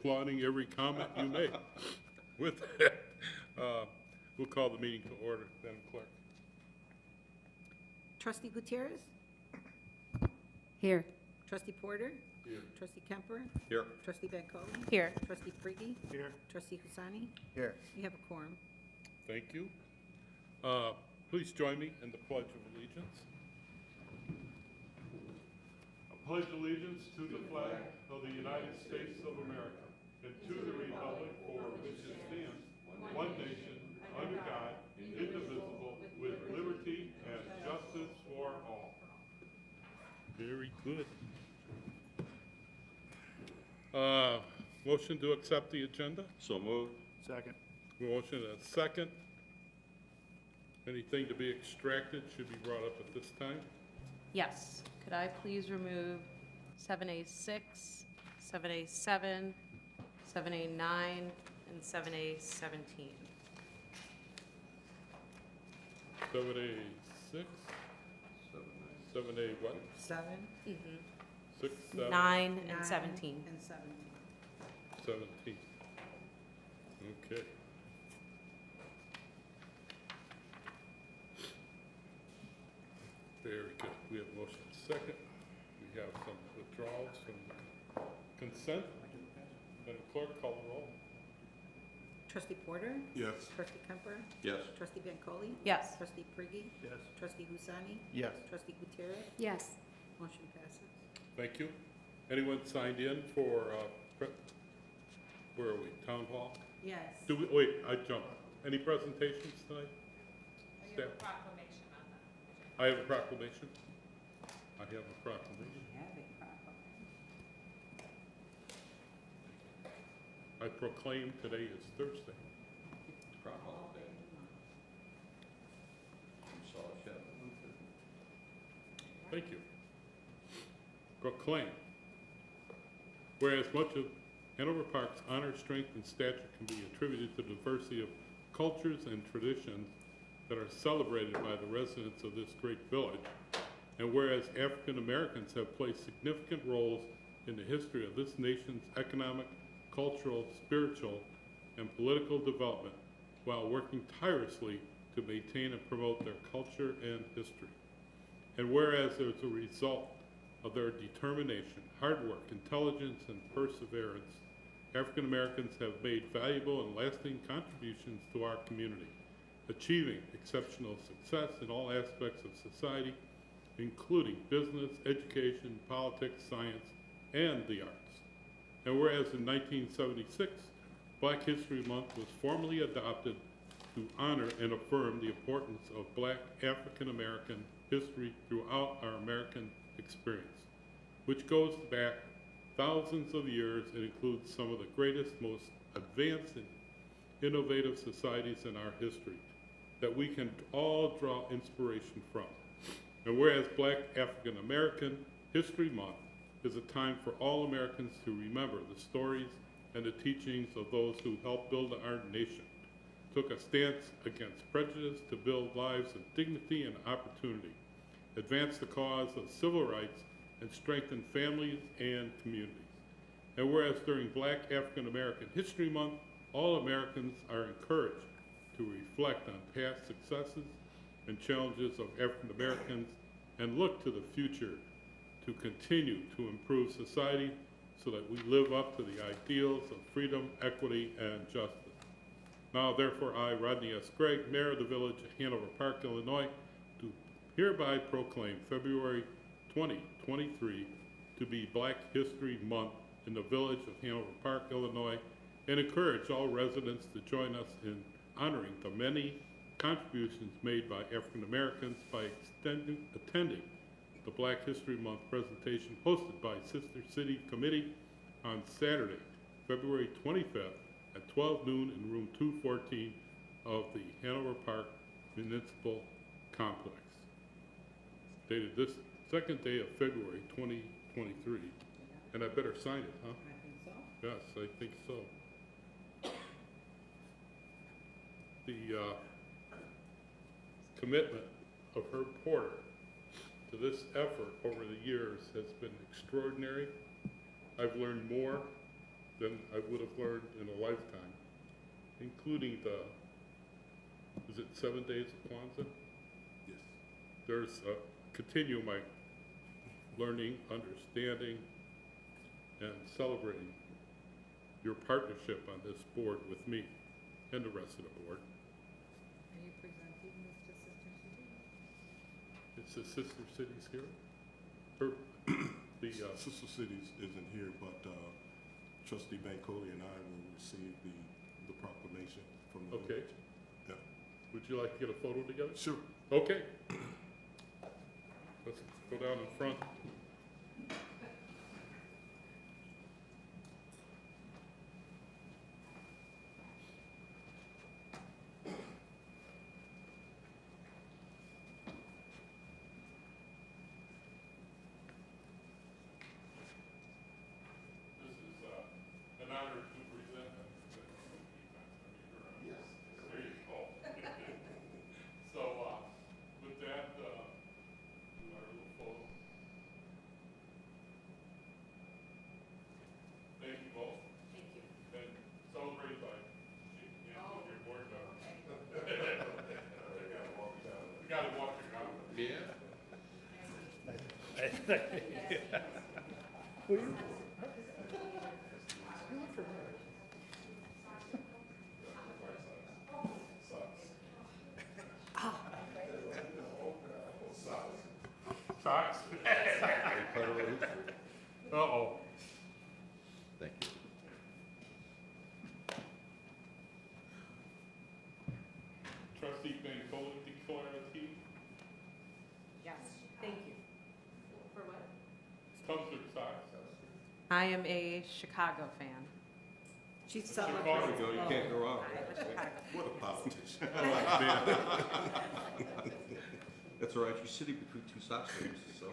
applauding every comment you make. With that, we'll call the meeting to order. Madam Clerk. Trustee Gutierrez? Here. Trustee Porter? Here. Trustee Kemper? Here. Trustee Bancole? Here. Trustee Prigi? Here. Trustee Husani? Here. We have a quorum. Thank you. Please join me in the Pledge of Allegiance. I pledge allegiance to the flag of the United States of America and to the republic for which it stands, one nation, under God, indivisible, with liberty and justice for all. Very good. Motion to accept the agenda? So moved. Second. Motion and a second. Anything to be extracted should be brought up at this time. Yes. Could I please remove 7A6, 7A7, 7A9, and 7A17? 7A6, 7A what? 7, 6, 7, 9, and 17. and 17. 17. Okay. Very good. We have motion second. We have some withdrawals from consent. Madam Clerk, call the roll. Trustee Porter? Yes. Trustee Kemper? Yes. Trustee Bancole? Yes. Trustee Prigi? Yes. Trustee Husani? Yes. Trustee Gutierrez? Yes. Motion passes. Thank you. Anyone signed in for, where are we, Town Hall? Yes. Do we, wait, I jumped. Any presentations tonight? Staff? Proclamation on that. I have a proclamation. I have a proclamation. I proclaim today is Thursday. Thank you. Proclaim. Whereas much of Hanover Park's honor, strength, and stature can be attributed to the diversity of cultures and traditions that are celebrated by the residents of this great village, and whereas African Americans have played significant roles in the history of this nation's economic, cultural, spiritual, and political development while working tirelessly to maintain and promote their culture and history. And whereas as a result of their determination, hard work, intelligence, and perseverance, African Americans have made valuable and lasting contributions to our community, achieving exceptional success in all aspects of society, including business, education, politics, science, and the arts. And whereas in 1976, Black History Month was formally adopted to honor and affirm the importance of Black African American history throughout our American experience, which goes back thousands of years and includes some of the greatest, most advanced and innovative societies in our history that we can all draw inspiration from. And whereas Black African American History Month is a time for all Americans to remember the stories and the teachings of those who helped build our nation, took a stance against prejudice to build lives of dignity and opportunity, advance the cause of civil rights, and strengthen families and communities. And whereas during Black African American History Month, all Americans are encouraged to reflect on past successes and challenges of African Americans and look to the future to continue to improve society so that we live up to the ideals of freedom, equity, and justice. Now, therefore, I, Rodney S. Gregg, Mayor of the Village of Hanover Park, Illinois, do hereby proclaim February 2023 to be Black History Month in the Village of Hanover Park, Illinois, and encourage all residents to join us in honoring the many contributions made by African Americans by attending the Black History Month presentation hosted by Sister City Committee on Saturday, February 25th at 12 noon in room 214 of the Hanover Park Municipal Complex. Dated this second day of February 2023. And I better sign it, huh? I think so. Yes, I think so. The commitment of Herb Porter to this effort over the years has been extraordinary. I've learned more than I would have learned in a lifetime, including is it 7 days of Kwanzaa? Yes. There's a continuum of learning, understanding, and celebrating your partnership on this board with me and the rest of the board. Are you presenting Mr. Sister City? It's the Sister Cities here. Or the, Sister Cities isn't here, but Trustee Bancole and I will receive the proclamation from the okay. village. Yeah. Would you like to get a photo together? Sure. Okay. Let's go down in front. This is an honor to present. Yes. There you go. So, with that, do our little photo. Thank you both. Thank you. And celebrate by shaking hands with your board member. We gotta walk it out. Yeah. Socks? Uh-oh. Thank you. Trustee Bancole, declare a team. Yes, thank you. For what? Comes with socks. I am a Chicago fan. She Chicago. celebrates. There you go, you can't go wrong. I'm a Chicago. What a politician. That's all right, you're sitting between two Sox games, so.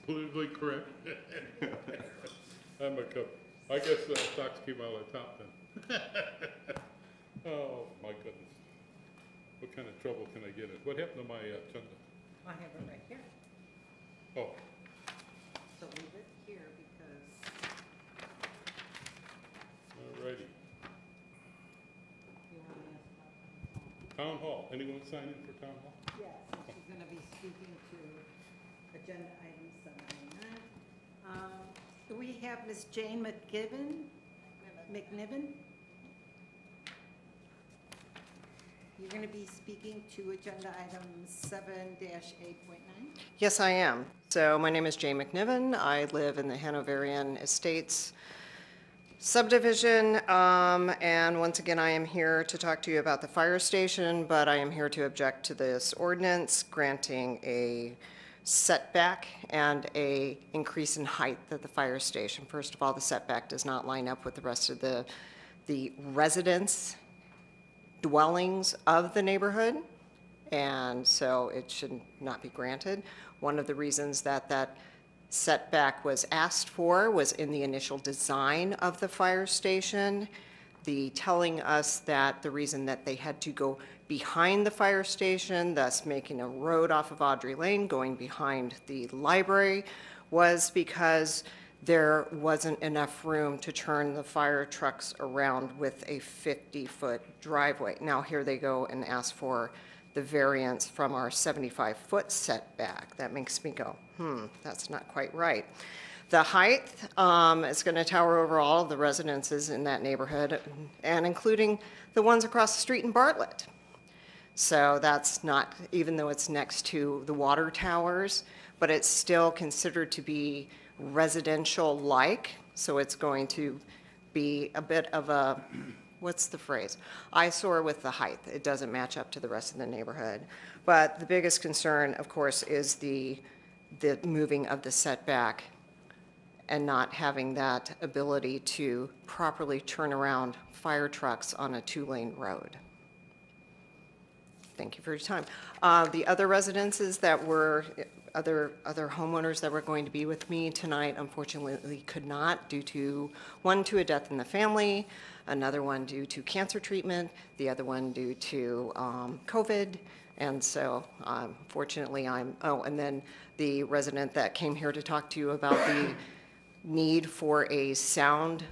Politically correct. I'm a Cub. I guess Sox came out on top then. Oh, my goodness. What kind of trouble can I get in? What happened to my agenda? I have it right here. Oh, So leave it here because all righty. you want to ask about Town Hall. Anyone sign in for Town Hall? Yes, she's going to be speaking to agenda item 799. Do we have Ms. Jane McNiven? You're going to be speaking to agenda item 7-8.9? Yes, I am. So my name is Jane McNiven. I live in the Hanoverian Estates subdivision, and once again, I am here to talk to you about the fire station, but I am here to object to this ordinance granting a setback and a increase in height of the fire station. First of all, the setback does not line up with the rest of the residence dwellings of the neighborhood, and so it should not be granted. One of the reasons that setback was asked for was in the initial design of the fire station, telling us that the reason that they had to go behind the fire station, thus making a road off of Audrey Lane going behind the library, was because there wasn't enough room to turn the fire trucks around with a 50-foot driveway. Now here they go and ask for the variance from our 75-foot setback. That makes me go, that's not quite right. The height is going to tower over all of the residences in that neighborhood, and including the ones across the street in Bartlett. So that's not, even though it's next to the water towers, but it's still considered to be residential-like, so it's going to be a bit of a, what's the phrase? Eyesore with the height. It doesn't match up to the rest of the neighborhood. But the biggest concern, of course, is the moving of the setback and not having that ability to properly turn around fire trucks on a 2-lane road. Thank you for your time. The other residences that were other homeowners that were going to be with me tonight unfortunately could not due to, one, to a death in the family, another one due to cancer treatment, the other one due to COVID. And so fortunately and then the resident that came here to talk to you about the need for a sound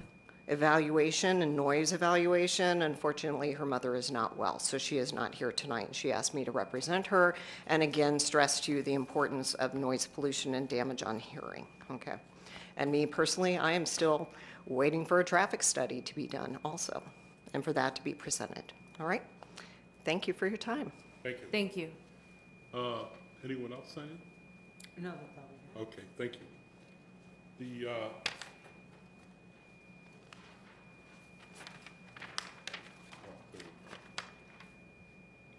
evaluation and noise evaluation. Unfortunately, her mother is not well, so she is not here tonight. She asked me to represent her and again stress to you the importance of noise pollution and damage on hearing, okay? And me personally, I am still waiting for a traffic study to be done also, and for that to be presented, all right? Thank you for your time. Thank you. Thank you. Anyone else sign in? No, that's all we have. Okay, thank you. The,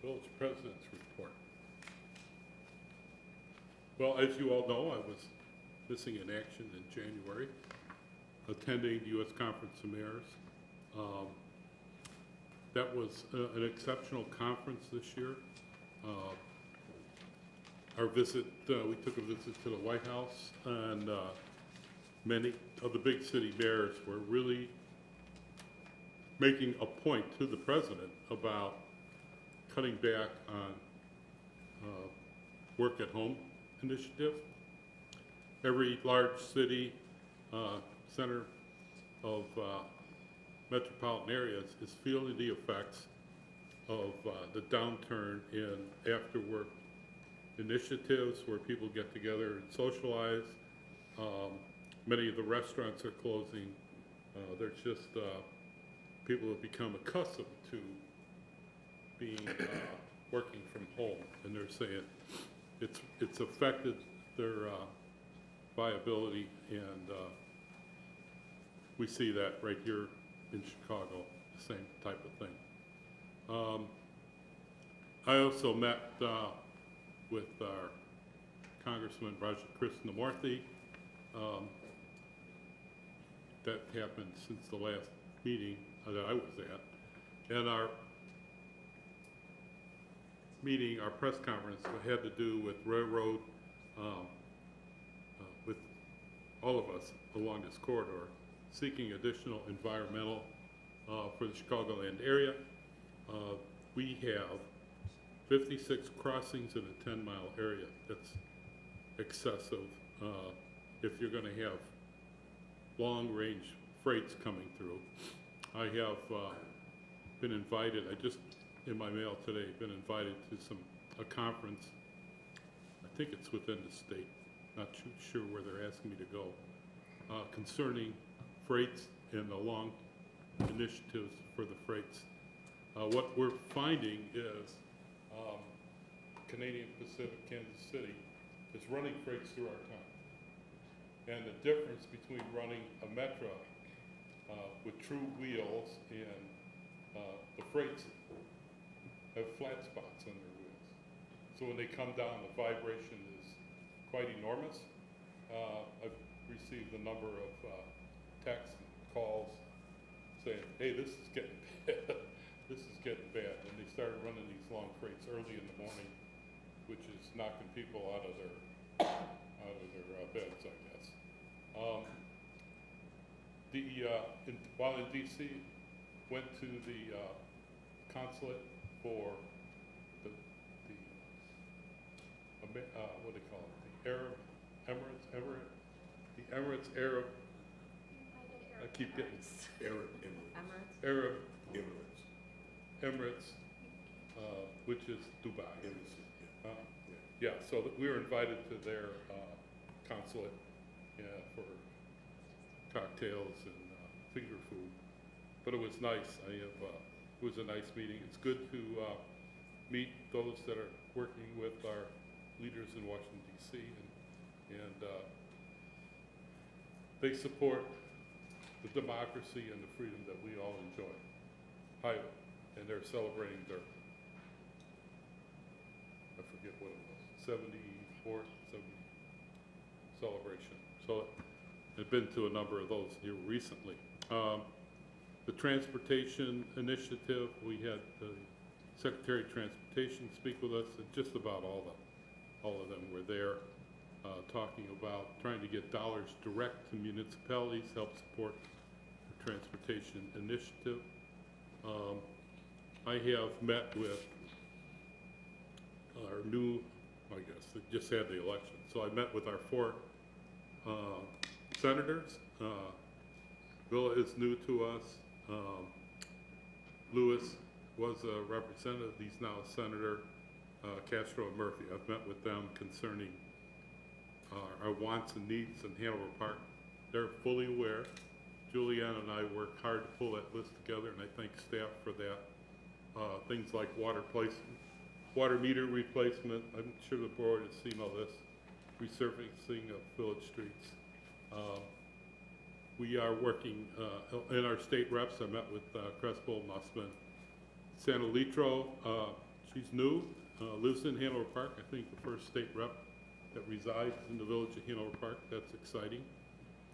village president's report. Well, as you all know, I was missing in action in January, attending the U.S. Conference of Mayors. That was an exceptional conference this year. Our visit, we took a visit to the White House, and many of the big city mayors were really making a point to the president about cutting back on work at home initiative. Every large city, center of metropolitan areas is feeling the effects of the downturn in after-work initiatives where people get together and socialize. Many of the restaurants are closing. There's just people have become accustomed to being working from home, and they're saying it's affected their viability, and we see that right here in Chicago, the same type of thing. I also met with our Congressman Raja Krishnamurthy. That happened since the last meeting that I was at. And our meeting, our press conference, had to do with railroad, with all of us along this corridor, seeking additional environmental for the Chicagoland area. We have 56 crossings in a 10-mile area. That's excessive if you're going to have long-range freights coming through. I have been invited, I just, in my mail today, been invited to a conference. I think it's within the state, not too sure where they're asking me to go, concerning freights and the long initiatives for the freights. What we're finding is Canadian Pacific, Kansas City, is running freights through our town. And the difference between running a Metra with true wheels and the freights have flat spots on their wheels. So when they come down, the vibration is quite enormous. I've received a number of texts and calls saying, hey, this is getting bad. This is getting bad. And they started running these long freights early in the morning, which is knocking people out of their beds, I guess. While in D.C., went to the consulate for the what do they call it? The Emirates Arab. I keep getting Arab Emirates, which is Dubai. Emirates, Yeah, so we were invited to their consulate for cocktails and finger food, but it was nice. It was a nice meeting. It's good to meet those that are working with our leaders in Washington D.C. and they support the democracy and the freedom that we all enjoy. And they're celebrating their, I forget what it was, 74th celebration. So I've been to a number of those here recently. The transportation initiative, we had the Secretary of Transportation speak with us, and just about all of them were there. talking about trying to get dollars direct to municipalities, help support the transportation initiative. I have met with our new, I guess, they just had the election, so I met with our 4 senators. Villa is new to us. Lewis was a representative, he's now a senator. Castro and Murphy, I've met with them concerning our wants and needs in Hanover Park. They're fully aware. Julianne and I worked hard to pull that list together, and I thank staff for that. Things like water meter replacement, I'm sure the board has seen all this, resurfacing of village streets. We are working, in our state reps, I met with Crespo, Mossman, Santa Litro, she's new, lives in Hanover Park, I think the first state rep that resides in the village of Hanover Park, that's exciting.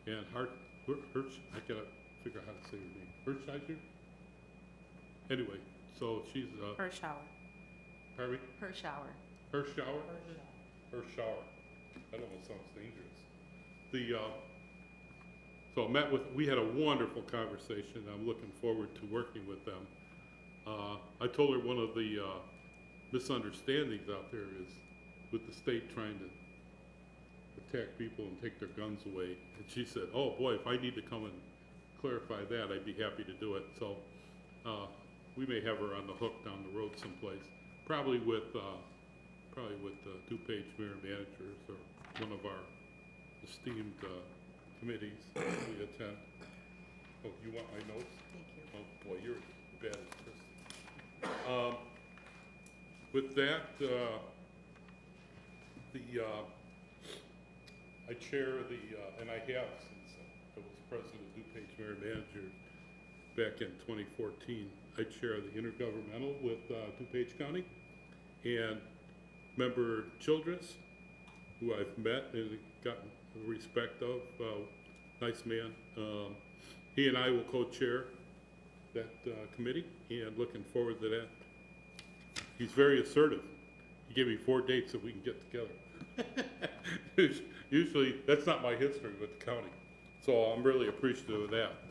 And Hirsch, I gotta figure out how to say her name, Hirschheiser? Anyway, so she's, Hirschauer. pardon me? Hirschauer. Hirschauer? Hirschauer. That almost sounds dangerous. So we had a wonderful conversation. I'm looking forward to working with them. I told her one of the misunderstandings out there is with the state trying to attack people and take their guns away. And she said, oh boy, if I need to come and clarify that, I'd be happy to do it. So we may have her on the hook down the road someplace, probably with DuPage mayor managers or one of our esteemed committees we attend. Oh, you want my notes? Thank you. Oh boy, you're as bad as Christie. With that, I chair and I have since I was president of DuPage mayor manager back in 2014. I chair the intergovernmental with DuPage County, and member Childress, who I've met and gotten the respect of, nice man. He and I will co-chair that committee, and looking forward to that. He's very assertive. He gave me 4 dates that we can get together. Usually, that's not my history with the county. So I'm really appreciative of that.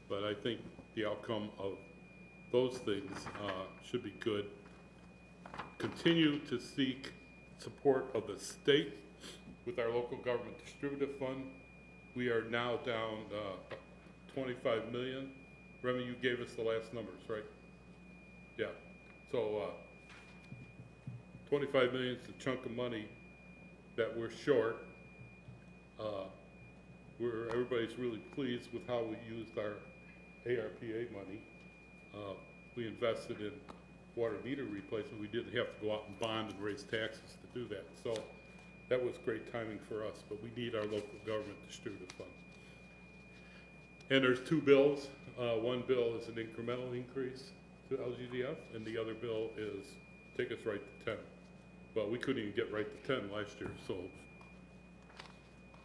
But I think the outcome of those things should be good. Continue to seek support of the state with our local government distributive fund. We are now down 25 million. Remy, you gave us the last numbers, right? Yeah. So 25 million is a chunk of money that we're short. Everybody's really pleased with how we used our ARPA money. We invested in water meter replacement. We didn't have to go out and bond and raise taxes to do that. So that was great timing for us, but we need our local government distributive funds. And there's 2 bills. One bill is an incremental increase to LGDF, and the other bill is take us right to 10. But we couldn't even get right to 10 last year, so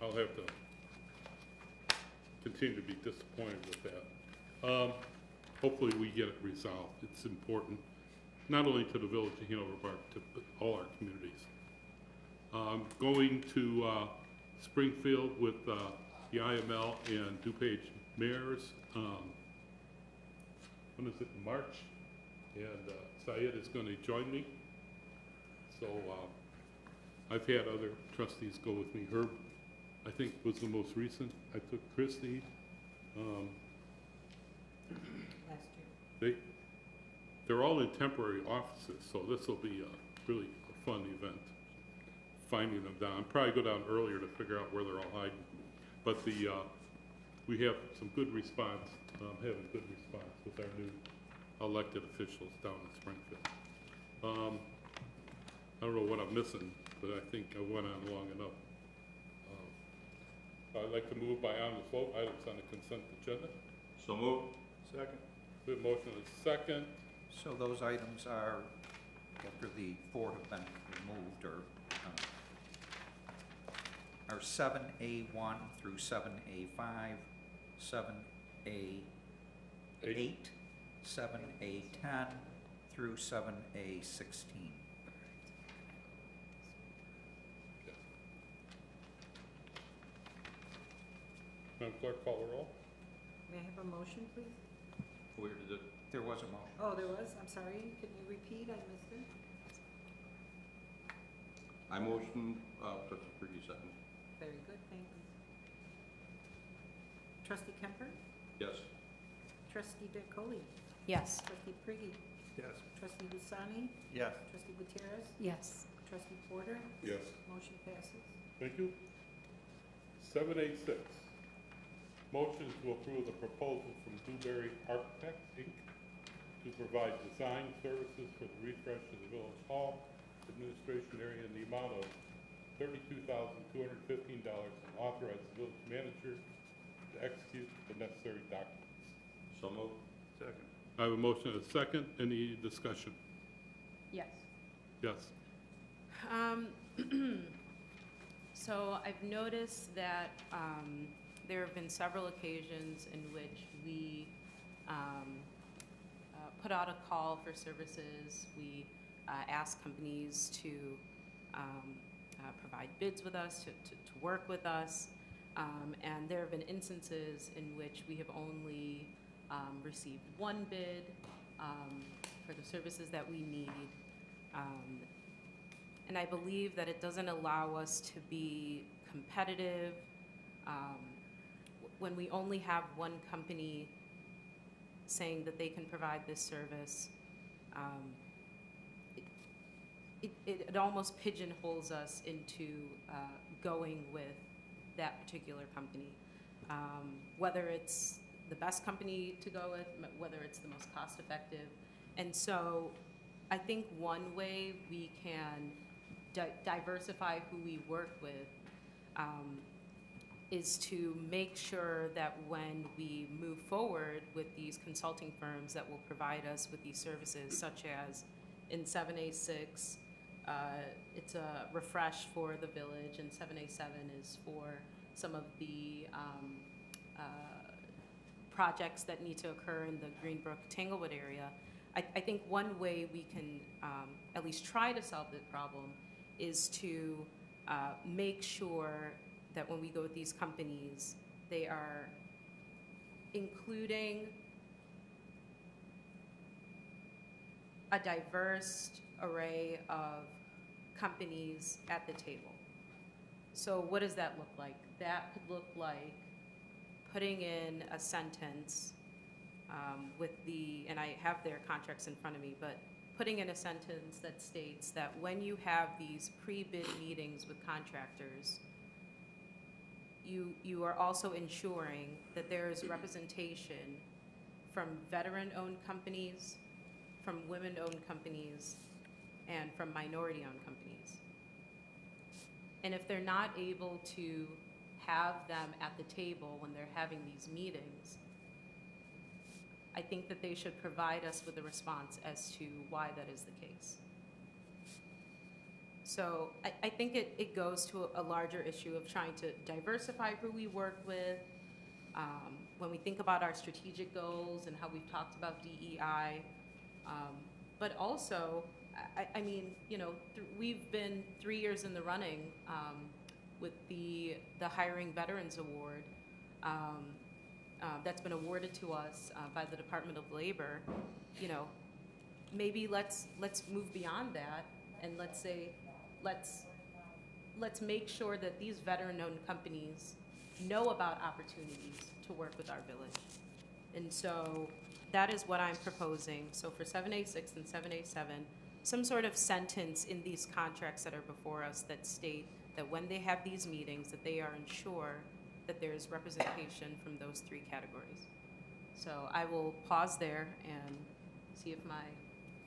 I'll have to continue to be disappointed with that. Hopefully we get it resolved. It's important, not only to the village of Hanover Park, to all our communities. Going to Springfield with the IML and DuPage mayors. When is it, in March? And Syed is going to join me. So I've had other trustees go with me. Herb, I think, was the most recent. I took Christie. Last year. They're all in temporary offices, so this will be really a fun event, finding them down. Probably go down earlier to figure out where they're all hiding. But we have some good response, having good response with our new elected officials down in Springfield. I don't know what I'm missing, but I think I went on long enough. I'd like to move by unanimous vote items on the consent agenda. So move. Second. We have a motion and a second. So those items are, after the 4 have been removed, are 7A1 through 7A5, 7A8, 7A10 through 7A16. Madam Clerk, call the roll. May I have a motion, please? Where did it? There was a motion. Oh, there was, I'm sorry, can you repeat, I missed it? I motion, trustee Priggy second. Very good, thanks. Trustee Kemper? Yes. Trustee Bancole? Yes. Trustee Priggy? Yes. Trustee Lusani? Yes. Trustee Gutierrez? Yes. Trustee Porter? Yes. Motion passes. Thank you. 7A6, motion to approve the proposal from Dewberry Architects, Inc. to provide design services for the refresh of the Village Hall administration area in the amount of $32,215 and authorize the village manager to execute the necessary documents. So moved. Second. I have a motion and a second. Any discussion? Yes. Yes. So I've noticed that there have been several occasions in which we put out a call for services. We ask companies to provide bids with us, to work with us. And there have been instances in which we have only received one bid for the services that we need. And I believe that it doesn't allow us to be competitive when we only have one company saying that they can provide this service. It almost pigeonholes us into going with that particular company, whether it's the best company to go with, whether it's the most cost-effective. And so I think one way we can diversify who we work with is to make sure that when we move forward with these consulting firms that will provide us with these services, such as in 7A6, it's a refresh for the village, and 7A7 is for some of the projects that need to occur in the Greenbrook Tanglewood area. I think one way we can at least try to solve the problem is to make sure that when we go with these companies, they are including a diverse array of companies at the table. So what does that look like? That could look like putting in a sentence with and I have their contracts in front of me, but putting in a sentence that states that when you have these pre-bid meetings with contractors, you are also ensuring that there is representation from veteran-owned companies, from women-owned companies, and from minority-owned companies. And if they're not able to have them at the table when they're having these meetings, I think that they should provide us with a response as to why that is the case. So I think it goes to a larger issue of trying to diversify who we work with. When we think about our strategic goals and how we've talked about DEI, but also, I mean, you know, we've been 3 years in the running with the Hiring Veterans Award that's been awarded to us by the Department of Labor. You know, maybe let's move beyond that, and let's say, let's make sure that these veteran-owned companies know about opportunities to work with our village. And so that is what I'm proposing. So for 7A6 and 7A7, some sort of sentence in these contracts that are before us that state that when they have these meetings, that they are ensured that there is representation from those three categories. So I will pause there and see if my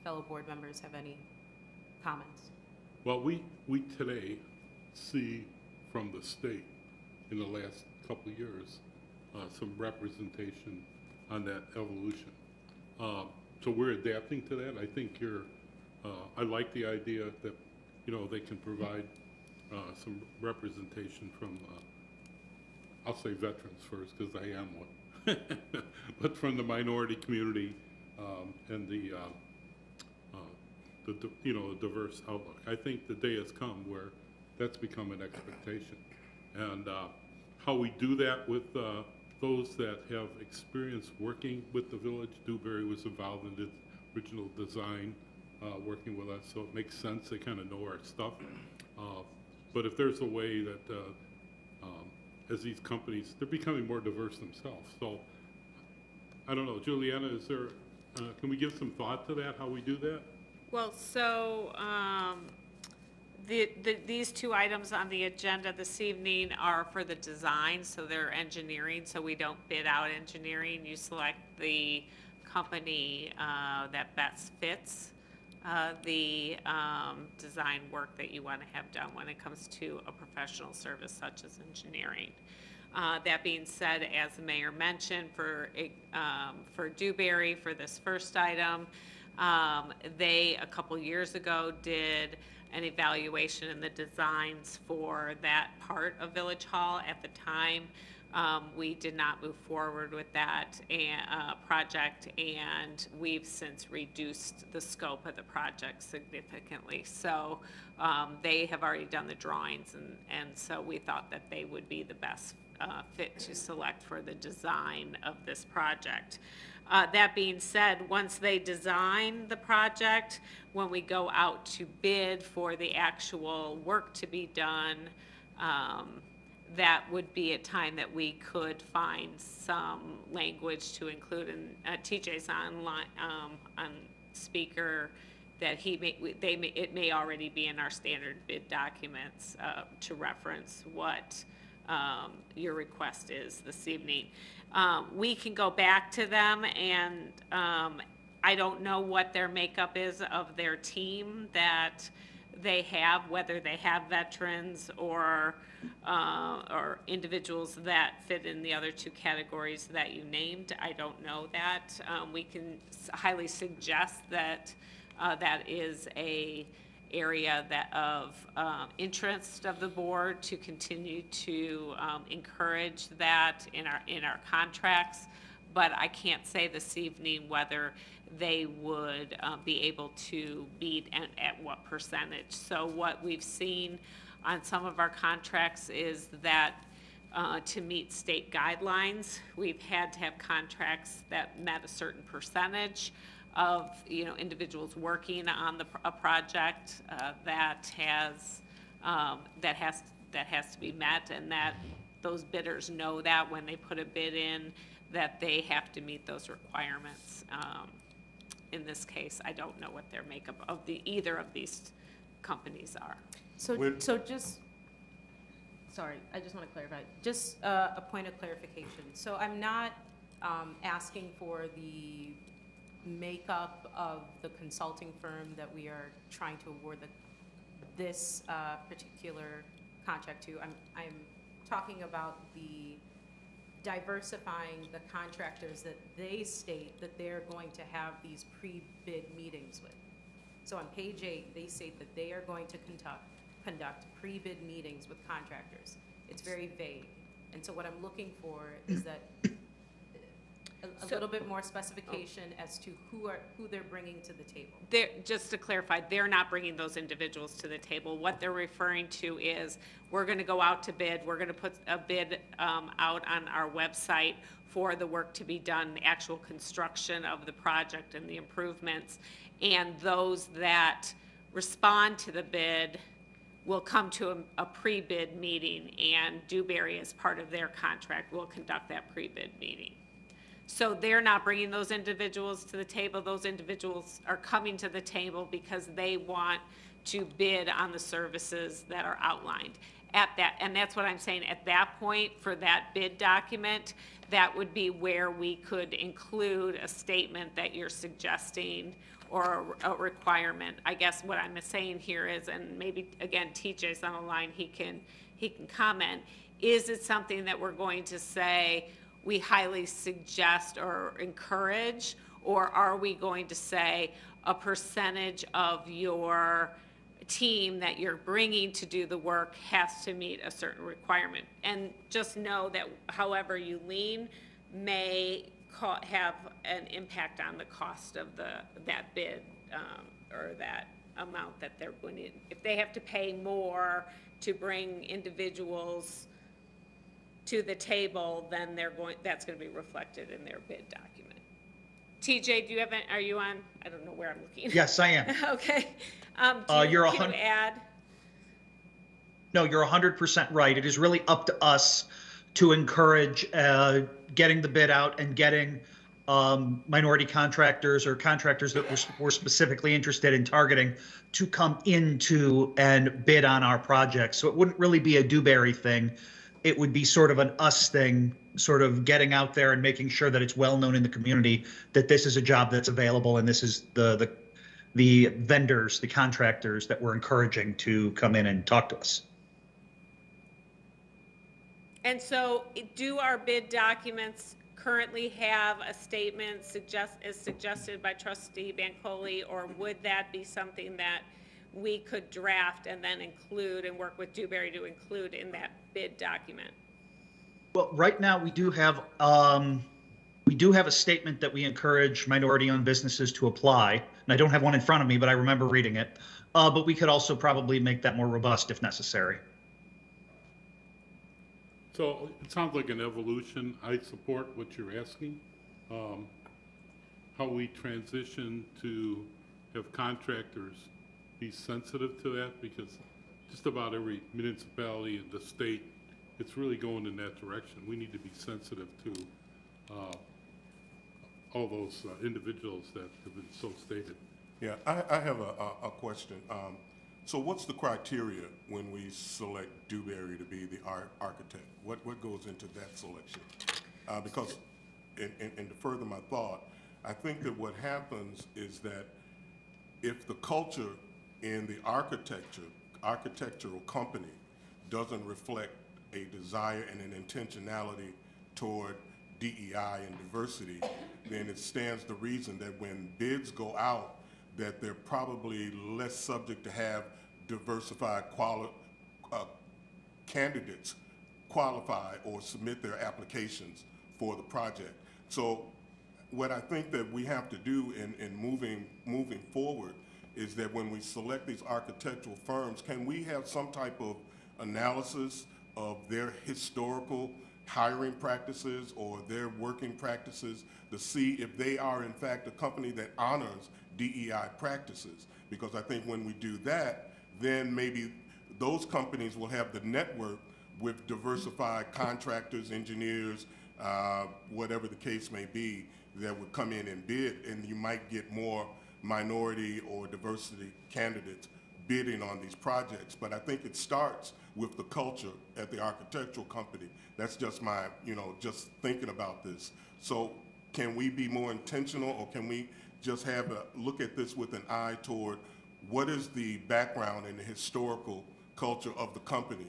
fellow board members have any comments. Well, we today see from the state in the last couple of years some representation on that evolution. So we're adapting to that. I think I like the idea that, you know, they can provide some representation from, I'll say veterans first because I am one, but from the minority community and the you know, a diverse outlook. I think the day has come where that's become an expectation. And how we do that with those that have experience working with the village. Dewberry was involved in the original design, working with us, so it makes sense. They kind of know our stuff. But if there's a way that, as these companies, they're becoming more diverse themselves. So, I don't know, Juliana, is there, can we give some thought to that, how we do that? Well, so, these two items on the agenda this evening are for the design, so they're engineering, so we don't bid out engineering. You select the company that best fits the design work that you want to have done when it comes to a professional service such as engineering. That being said, as the mayor mentioned, for Dewberry, for this first item, they, a couple years ago, did an evaluation in the designs for that part of Village Hall. At the time, we did not move forward with that project, and we've since reduced the scope of the project significantly. So they have already done the drawings, and so we thought that they would be the best fit to select for the design of this project. That being said, once they design the project, when we go out to bid for the actual work to be done, that would be a time that we could find some language to include, and TJ's online on speaker, that it may already be in our standard bid documents to reference what your request is this evening. We can go back to them, and I don't know what their makeup is of their team that they have, whether they have veterans or individuals that fit in the other two categories that you named. I don't know that. We can highly suggest that that is a area of interest of the board to continue to encourage that in our contracts, but I can't say this evening whether they would be able to meet at what percentage. So what we've seen on some of our contracts is that to meet state guidelines, we've had to have contracts that met a certain percentage of individuals working on a project that has to be met, and that those bidders know that when they put a bid in, that they have to meet those requirements. In this case, I don't know what their makeup of either of these companies are. So just, sorry, I just want to clarify, just a point of clarification. So I'm not asking for the makeup of the consulting firm that we are trying to award this particular contract to. I'm talking about the diversifying the contractors that they state that they're going to have these pre-bid meetings with. So on page 8, they state that they are going to conduct pre-bid meetings with contractors. It's very vague. And so what I'm looking for is that a little bit more specification as to who they're bringing to the table. Just to clarify, they're not bringing those individuals to the table. What they're referring to is, we're going to go out to bid. We're going to put a bid out on our website for the work to be done, the actual construction of the project and the improvements. And those that respond to the bid will come to a pre-bid meeting, and Dewberry, as part of their contract, will conduct that pre-bid meeting. So they're not bringing those individuals to the table. Those individuals are coming to the table because they want to bid on the services that are outlined at that. And that's what I'm saying. At that point, for that bid document, that would be where we could include a statement that you're suggesting or a requirement. I guess what I'm saying here is, and maybe again, TJ's on the line, he can comment. Is it something that we're going to say we highly suggest or encourage, or are we going to say a percentage of your team that you're bringing to do the work has to meet a certain requirement? And just know that however you lean may have an impact on the cost of that bid or that amount that they're going to. If they have to pay more to bring individuals to the table, then that's gonna be reflected in their bid document. TJ, do you have, are you on? I don't know where I'm looking. Yes, I am. Okay. You're Can you add? No, you're 100% right. It is really up to us to encourage getting the bid out and getting minority contractors or contractors that we're specifically interested in targeting to come into and bid on our projects. So it wouldn't really be a Dewberry thing. It would be sort of an us thing, sort of getting out there and making sure that it's well known in the community that this is a job that's available and this is the vendors, the contractors that we're encouraging to come in and talk to us. And so do our bid documents currently have a statement as suggested by trustee Bancole, or would that be something that we could draft and then include and work with Dewberry to include in that bid document? Well, right now we do have a statement that we encourage minority-owned businesses to apply, and I don't have one in front of me, but I remember reading it. But we could also probably make that more robust if necessary. So it sounds like an evolution. I support what you're asking. How we transition to have contractors be sensitive to that, because just about every municipality in the state, it's really going in that direction. We need to be sensitive to all those individuals that have been so stated. Yeah, I have a question. So what's the criteria when we select Dewberry to be the architect? What goes into that selection? Because, and to further my thought, I think that what happens is that if the culture in the architectural company doesn't reflect a desire and an intentionality toward DEI and diversity, then it stands to reason that when bids go out, that they're probably less subject to have diversified candidates qualify or submit their applications for the project. So what I think that we have to do in moving forward is that when we select these architectural firms, can we have some type of analysis of their historical hiring practices or their working practices to see if they are in fact a company that honors DEI practices? Because I think when we do that, then maybe those companies will have the network with diversified contractors, engineers, whatever the case may be, that would come in and bid, and you might get more minority or diversity candidates bidding on these projects. But I think it starts with the culture at the architectural company. That's just my, just thinking about this. So can we be more intentional, or can we just have a look at this with an eye toward what is the background and the historical culture of the company,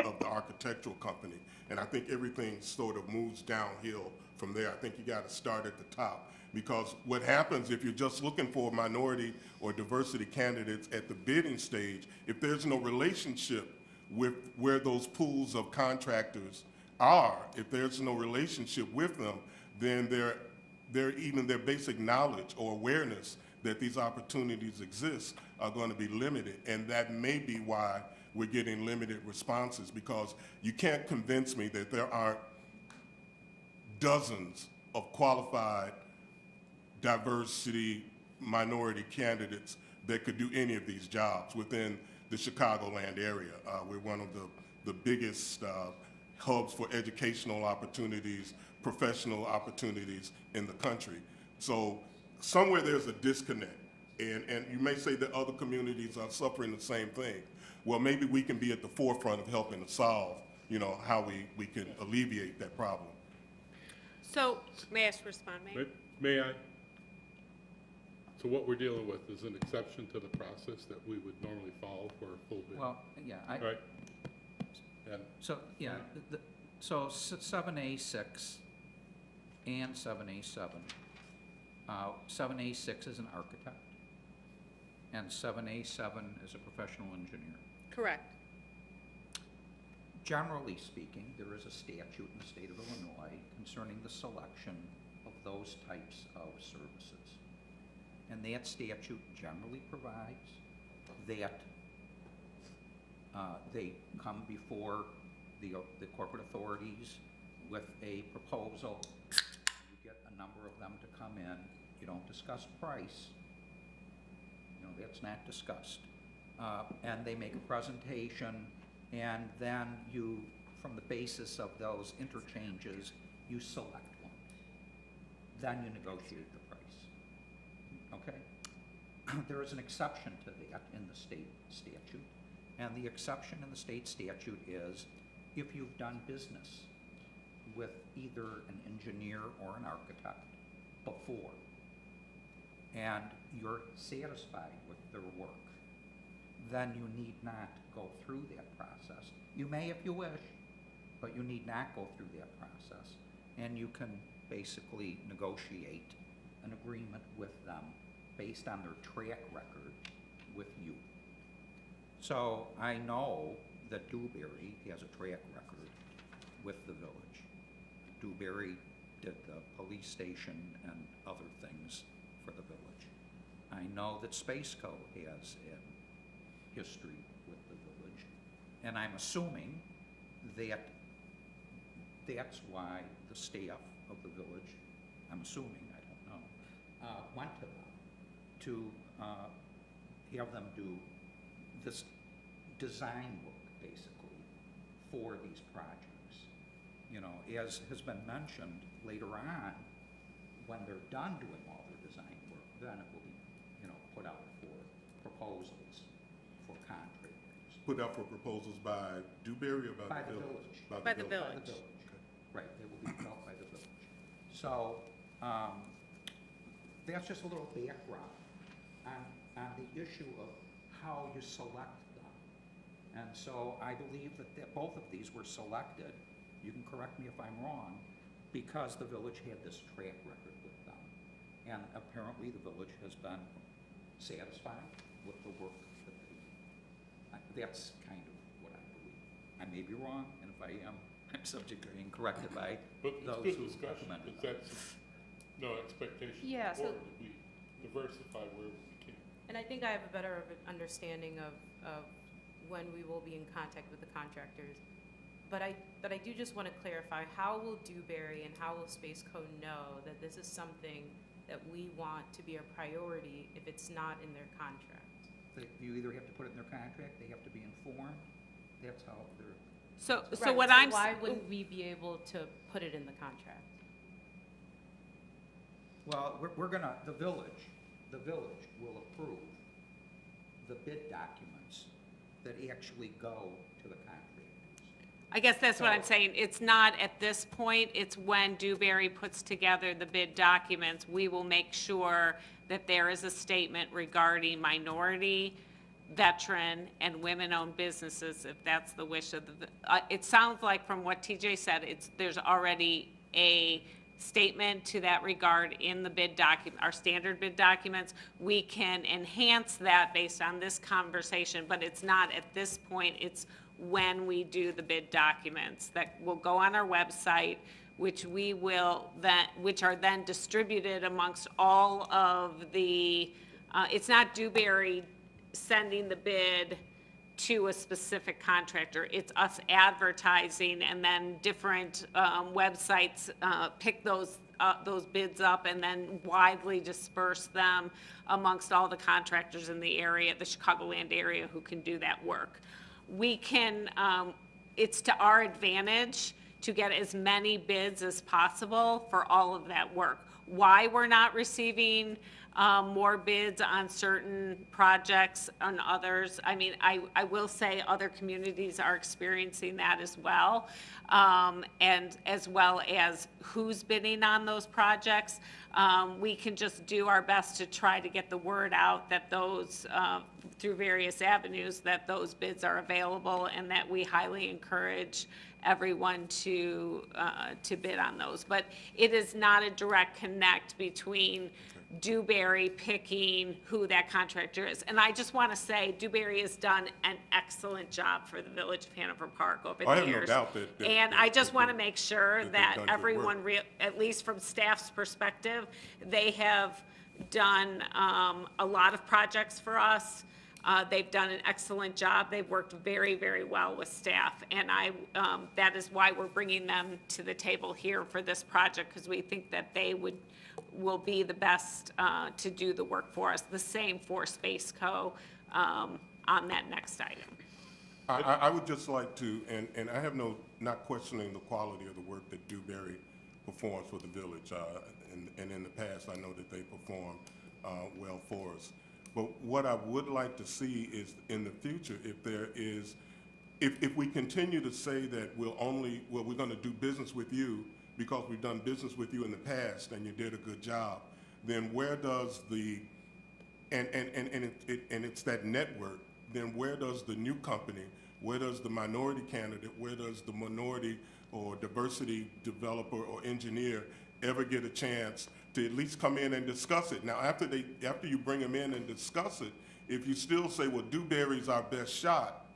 of the architectural company? And I think everything sort of moves downhill from there. I think you got to start at the top, because what happens if you're just looking for minority or diversity candidates at the bidding stage, if there's no relationship with where those pools of contractors are, if there's no relationship with them, then even their basic knowledge or awareness that these opportunities exist are going to be limited. And that may be why we're getting limited responses, because you can't convince me that there aren't dozens of qualified diversity minority candidates that could do any of these jobs within the Chicagoland area. We're one of the biggest hubs for educational opportunities, professional opportunities in the country. So somewhere there's a disconnect. And you may say that other communities are suffering the same thing. Well, maybe we can be at the forefront of helping to solve, how we can alleviate that problem. So, may I respond, Mayor? May I? So what we're dealing with is an exception to the process that we would normally follow for a full bid. Well, yeah, Right? And so, yeah, so 7A6 and 7A7. 7A6 is an architect, and 7A7 is a professional engineer. Correct. Generally speaking, there is a statute in the state of Illinois concerning the selection of those types of services. And that statute generally provides that they come before the corporate authorities with a proposal. You get a number of them to come in. You don't discuss price. You know, that's not discussed. And they make a presentation, and then you, from the basis of those interchanges, you select one. Then you negotiate the price. Okay? There is an exception to that in the state statute, and the exception in the state statute is if you've done business with either an engineer or an architect before, and you're satisfied with their work, then you need not go through that process. You may if you wish, but you need not go through that process. And you can basically negotiate an agreement with them based on their track record with you. So I know that Dewberry has a track record with the village. Dewberry did the police station and other things for the village. I know that Spaceco has a history with the village, and I'm assuming that that's why the staff of the village, I'm assuming, I don't know, went to them to have them do this design work, basically, for these projects. You know, as has been mentioned, later on, when they're done doing all their design work, then it will be, you know, put out for proposals for contractors. Put out for proposals by Dewberry or by the village? By the By village. the village. Right, they will be put out by the village. So, that's just a little background on the issue of how you select them. And so I believe that both of these were selected, you can correct me if I'm wrong, because the village had this track record with them. And apparently the village has been satisfied with the work that they do. That's kind of what I believe. I may be wrong, and if I am, I'm subject to being corrected by But it's those good who discussion, recommended because them. that's no expectation Yeah, so- forward, that we diversify wherever we can. And I think I have a better understanding of when we will be in contact with the contractors. But I do just want to clarify, how will Dewberry and how will Spaceco know that this is something that we want to be a priority if it's not in their contract? You either have to put it in their contract, they have to be informed, that's how they're. So Right, what I'm, why wouldn't we be able to put it in the contract? Well, we're gonna, the village will approve the bid documents that actually go to the contractors. I guess that's what I'm So- saying. It's not at this point, it's when Dewberry puts together the bid documents, we will make sure that there is a statement regarding minority, veteran, and women-owned businesses, if that's the wish of the, it sounds like from what TJ said, there's already a statement to that regard in the bid document, our standard bid documents. We can enhance that based on this conversation, but it's not at this point, it's when we do the bid documents that will go on our website, which we will then, which are then distributed amongst all of the, it's not Dewberry sending the bid to a specific contractor. It's us advertising, and then different websites pick those bids up and then widely disperse them amongst all the contractors in the area, the Chicagoland area, who can do that work. We can, it's to our advantage to get as many bids as possible for all of that work. Why we're not receiving more bids on certain projects on others, I mean, I will say other communities are experiencing that as well, and as well as who's bidding on those projects. We can just do our best to try to get the word out that those, through various avenues, that those bids are available, and that we highly encourage everyone to bid on those. But it is not a direct connect between Dewberry picking who that contractor is. And I just want to say, Dewberry has done an excellent job for the Village of Hanover Park over the I have no years. doubt that- And I just want to make sure they've that done good everyone, work. at least from staff's perspective, they have done a lot of projects for us. They've done an excellent job. They've worked very, very well with staff. And that is why we're bringing them to the table here for this project, because we think that they will be the best to do the work for us. The same for Space Co. On that next item. I would just like to, and I have not questioning the quality of the work that Dewberry performs for the village. And in the past, I know that they perform well for us. But what I would like to see is in the future, if we continue to say that we're going to do business with you because we've done business with you in the past and you did a good job, then where does it's that network, then where does the new company, where does the minority candidate, where does the minority or diversity developer or engineer ever get a chance to at least come in and discuss it? Now, after you bring them in and discuss it, if you still say, well, Dewberry's our best shot,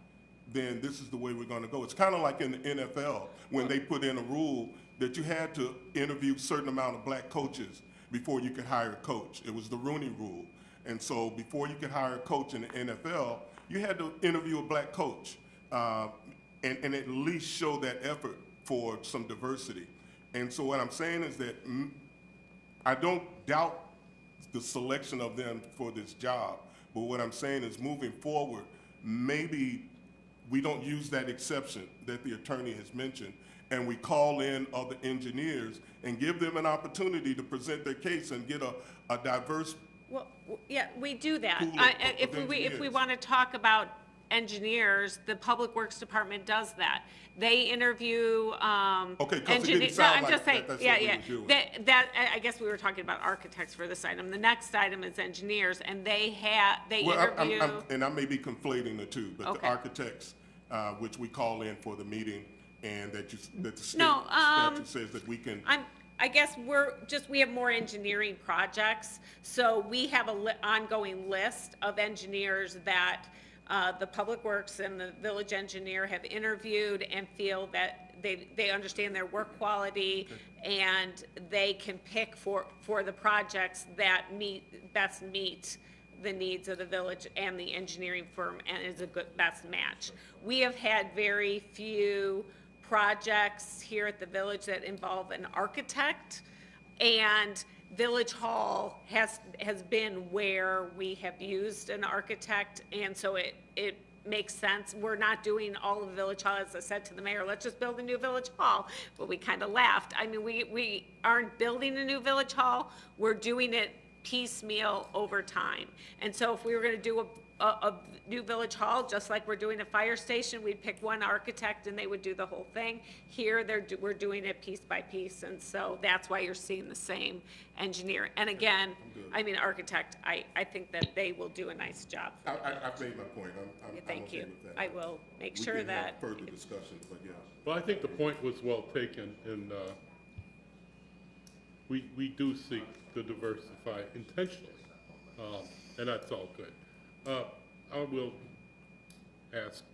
then this is the way we're going to go. It's kind of like in the NFL when they put in a rule that you had to interview a certain amount of black coaches before you could hire a coach. It was the Rooney Rule. And so before you could hire a coach in the NFL, you had to interview a black coach and at least show that effort for some diversity. And so what I'm saying is that I don't doubt the selection of them for this job, but what I'm saying is moving forward, maybe we don't use that exception that the attorney has mentioned, and we call in other engineers and give them an opportunity to present their case and get a diverse. Well, yeah, we do that. Pool of If we engineers. want to talk about engineers, the Public Works Department does that. They interview, Okay, 'cause it didn't engineers. sound I'm like just saying, that's what yeah, we yeah. were doing. I guess we were talking about architects for this item. The next item is engineers, and they Well, interview. and I may be conflating the two, but the Okay. architects, which we call in for the meeting, and that the state No, statute says that we can. I guess we have more engineering projects, so we have a ongoing list of engineers that the Public Works and the village engineer have interviewed and feel that they understand their work quality and they can pick for the projects that best meet the needs of the village and the engineering firm and is a best match. We have had very few projects here at the village that involve an architect, and Village Hall has been where we have used an architect, and so it makes sense. We're not doing all of Village Hall, as I said to the mayor, let's just build a new Village Hall, but we kind of laughed. I mean, we aren't building a new Village Hall, we're doing it piecemeal over time. And so if we were gonna do a new Village Hall, just like we're doing a fire station, we'd pick one architect and they would do the whole thing. Here, we're doing it piece by piece, and so that's why you're seeing the same engineer. And again, I mean, architect, I think that they will do a nice job. I've made my point. I'm Thank okay you. with that. I will make We sure can have that, further discussions, but yeah. Well, I think the point was well taken, and we do seek to diversify intentionally, and that's all good. I will ask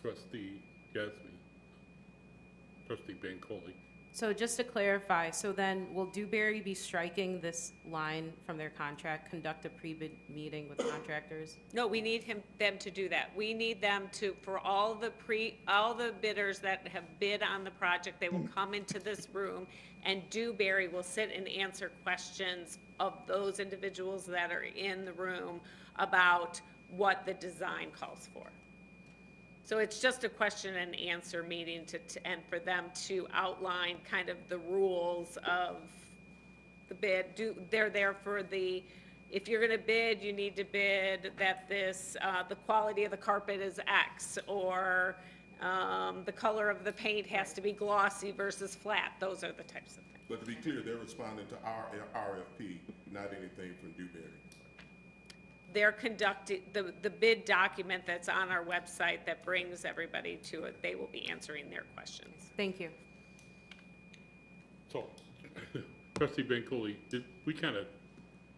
Trustee Gasme, Trustee Bancole. So just to clarify, so then will Dewberry be striking this line from their contract, conduct a pre-bid meeting with contractors? no, we need them to do that. We need them to, for all the bidders that have bid on the project, they will come into this room, and Dewberry will sit and answer questions of those individuals that are in the room about what the design calls for. So it's just a question and answer meeting and for them to outline kind of the rules of the bid. They're there for if you're gonna bid, you need to bid that the quality of the carpet is X, or the color of the paint has to be glossy versus flat. Those are the types of things. But to be clear, they're responding to our RFP, not anything from Dewberry. They're conducting, the bid document that's on our website that brings everybody to it, they will be answering their questions. Thank you. So, Trustee Bancole, we kind of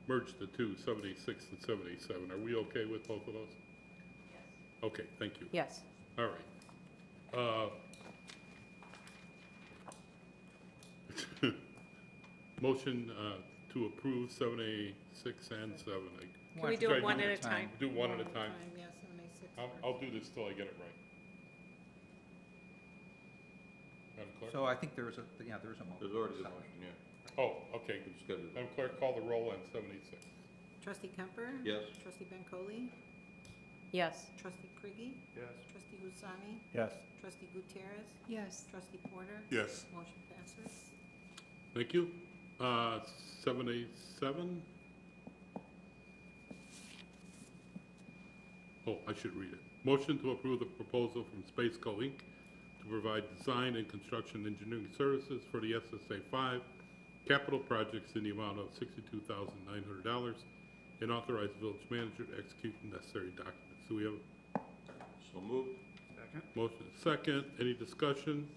merged the two, 76 and 77. Are we okay with both of those? Yes. Okay, thank you. Yes. All right. Motion to approve 7A, 6, and 7. Can we do it one at a time? Do one at a time? Yes. I'll do this till I get it right. Madam Clerk? So I think there's a motion. There's already a motion, yeah. Oh, okay. Just gotta do- Madam Clerk, call the roll on 786. Trustee Kemper? Yes. Trustee Bancole? Yes. Trustee Priggy? Yes. Trustee Husani? Yes. Trustee Gutierrez? Yes. Trustee Porter? Yes. Motion passes. Thank you. 787. Oh, I should read it. Motion to approve the proposal from Spaceco Inc. to provide design and construction engineering services for the SSA 5 capital projects in the amount of $62,900 and authorize the village manager to execute the necessary documents. So we have So moved. motion is second. Any discussion?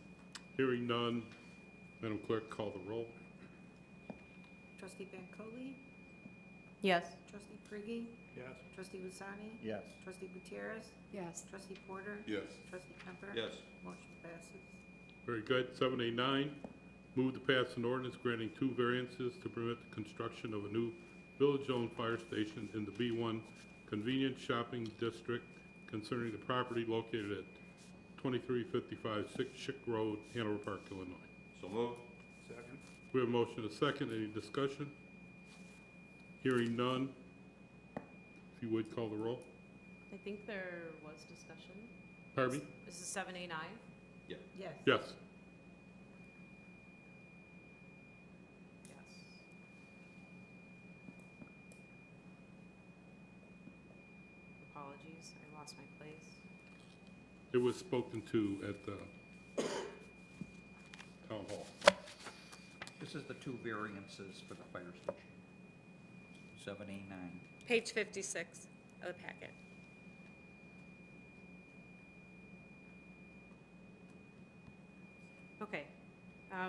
Hearing none. Madam Clerk, call the roll. Trustee Bancole? Yes. Trustee Priggy? Yes. Trustee Husani? Yes. Trustee Gutierrez? Yes. Trustee Porter? Yes. Trustee Kemper? Yes. Motion passes. Very good. 789, move to pass an ordinance granting 2 variances to permit the construction of a new village-owned fire station in the B1 Convenience Shopping District concerning the property located at 2355 Schick Road, Hanover Park, Illinois. So moved. Second. We have a motion and a second. Any discussion? Hearing none. If you would, call the roll. I think there was discussion. Pardon me? This is 789. Yeah. Yes. Yes. Yes. Apologies, I lost my place. It was spoken to at the town hall. This is the 2 variances for the fire station. 789. Page 56 of the packet. Okay,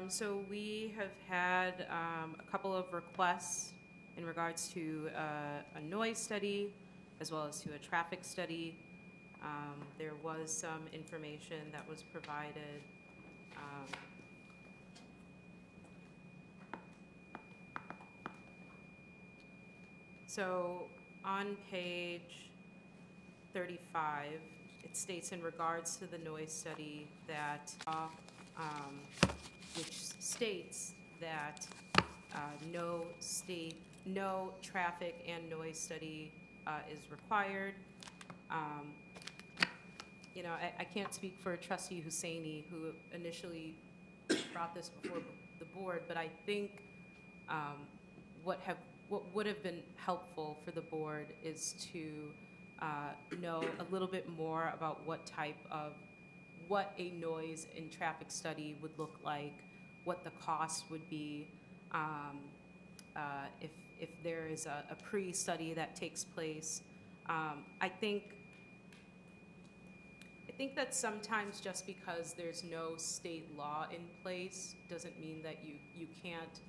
so we have had a couple of requests in regards to a noise study as well as to a traffic study. There was some information that was provided. So on page 35, it states in regards to the noise study that, which states that no traffic and noise study is required. You know, I can't speak for Trustee Hussaini, who initially brought this before the board, but I think what would have been helpful for the board is to know a little bit more about what a noise and traffic study would look like, what the cost would be, if there is a pre-study that takes place. I think that sometimes just because there's no state law in place doesn't mean that you can't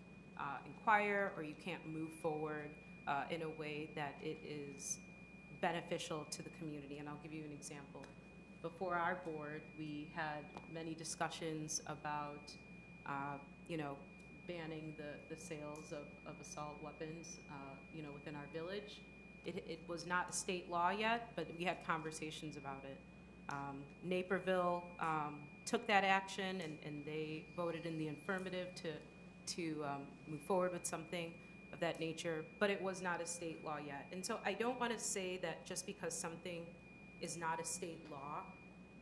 inquire or you can't move forward in a way that it is beneficial to the community. And I'll give you an example. Before our board, we had many discussions about, banning the sales of assault weapons, within our village. It was not a state law yet, but we had conversations about it. Naperville took that action, and they voted in the affirmative to move forward with something of that nature, but it was not a state law yet. And so I don't want to say that just because something is not a state law,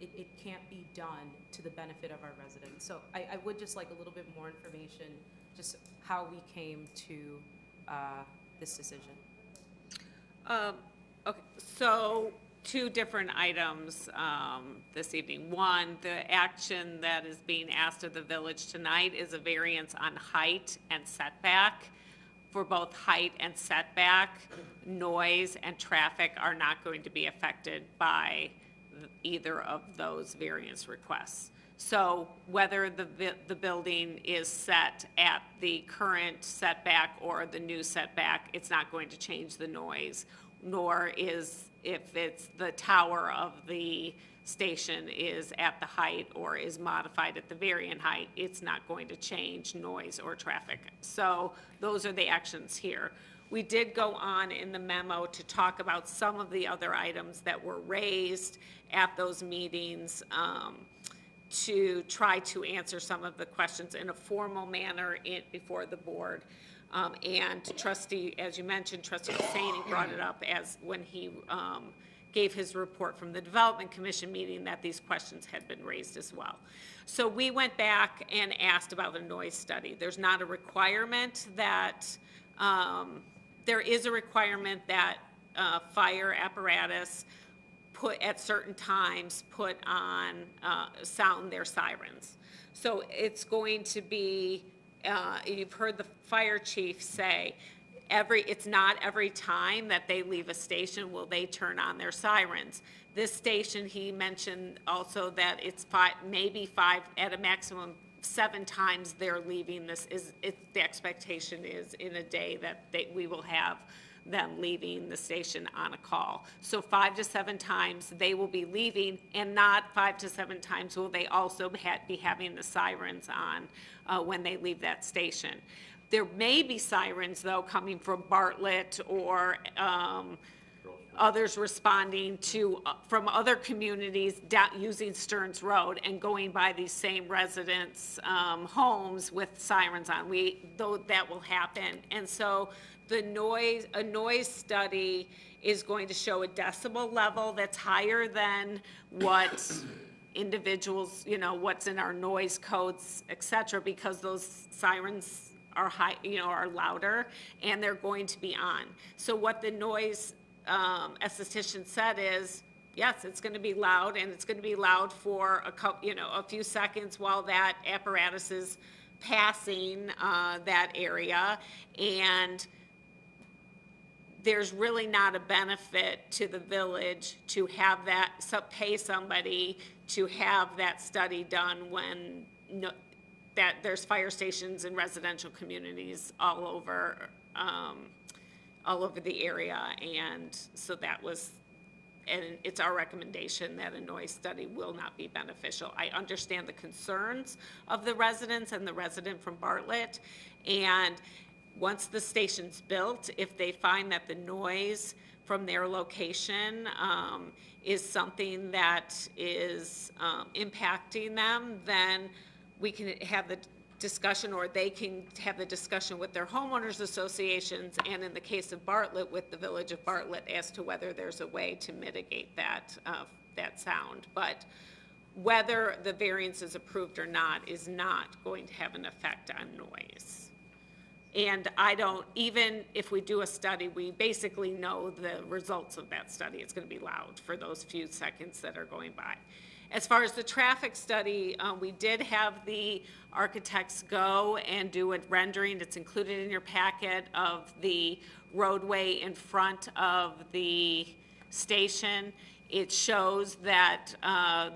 it can't be done to the benefit of our residents. So I would just like a little bit more information, just how we came to this decision. Okay, so 2 different items this evening. One, the action that is being asked of the village tonight is a variance on height and setback. For both height and setback, noise and traffic are not going to be affected by either of those variance requests. So whether the building is set at the current setback or the new setback, it's not going to change the noise, nor is, if it's the tower of the station is at the height or is modified at the variant height, it's not going to change noise or traffic. So those are the actions here. We did go on in the memo to talk about some of the other items that were raised at those meetings, to try to answer some of the questions in a formal manner before the board. And trustee, as you mentioned, trustee Hussaini brought it up as when he gave his report from the Development Commission meeting that these questions had been raised as well. So we went back and asked about a noise study. There's not a requirement that, there is a requirement that fire apparatus put at certain times, put on, sound their sirens. So it's going to be, you've heard the fire chief say, it's not every time that they leave a station will they turn on their sirens. This station, he mentioned also that it's maybe five, at a maximum 7 times they're leaving this, the expectation is in a day that we will have them leaving the station on a call. So 5 to 7 times they will be leaving, and not 5 to 7 times will they also be having the sirens on when they leave that station. There may be sirens, though, coming from Bartlett or others responding to from other communities using Stearns Road and going by these same residents' homes with sirens on. Though that will happen, and so a noise study is going to show a decibel level that's higher than what individuals, what's in our noise codes, et cetera, because those sirens are high, are louder, and they're going to be on. So what the noise esthetician said is, yes, it's going to be loud, and it's going to be loud for a few seconds while that apparatus is passing that area, and there's really not a benefit to the village to have pay somebody to have that study done when that there's fire stations in residential communities all over the area. And so and it's our recommendation that a noise study will not be beneficial. I understand the concerns of the residents and the resident from Bartlett, and once the station's built, if they find that the noise from their location is something that is impacting them, then we can have the discussion, or they can have the discussion with their homeowners associations, and in the case of Bartlett, with the village of Bartlett, as to whether there's a way to mitigate that sound. But whether the variance is approved or not is not going to have an effect on noise. And even if we do a study, we basically know the results of that study. It's going to be loud for those few seconds that are going by. As far as the traffic study, we did have the architects go and do a rendering. It's included in your packet of the roadway in front of the station. It shows that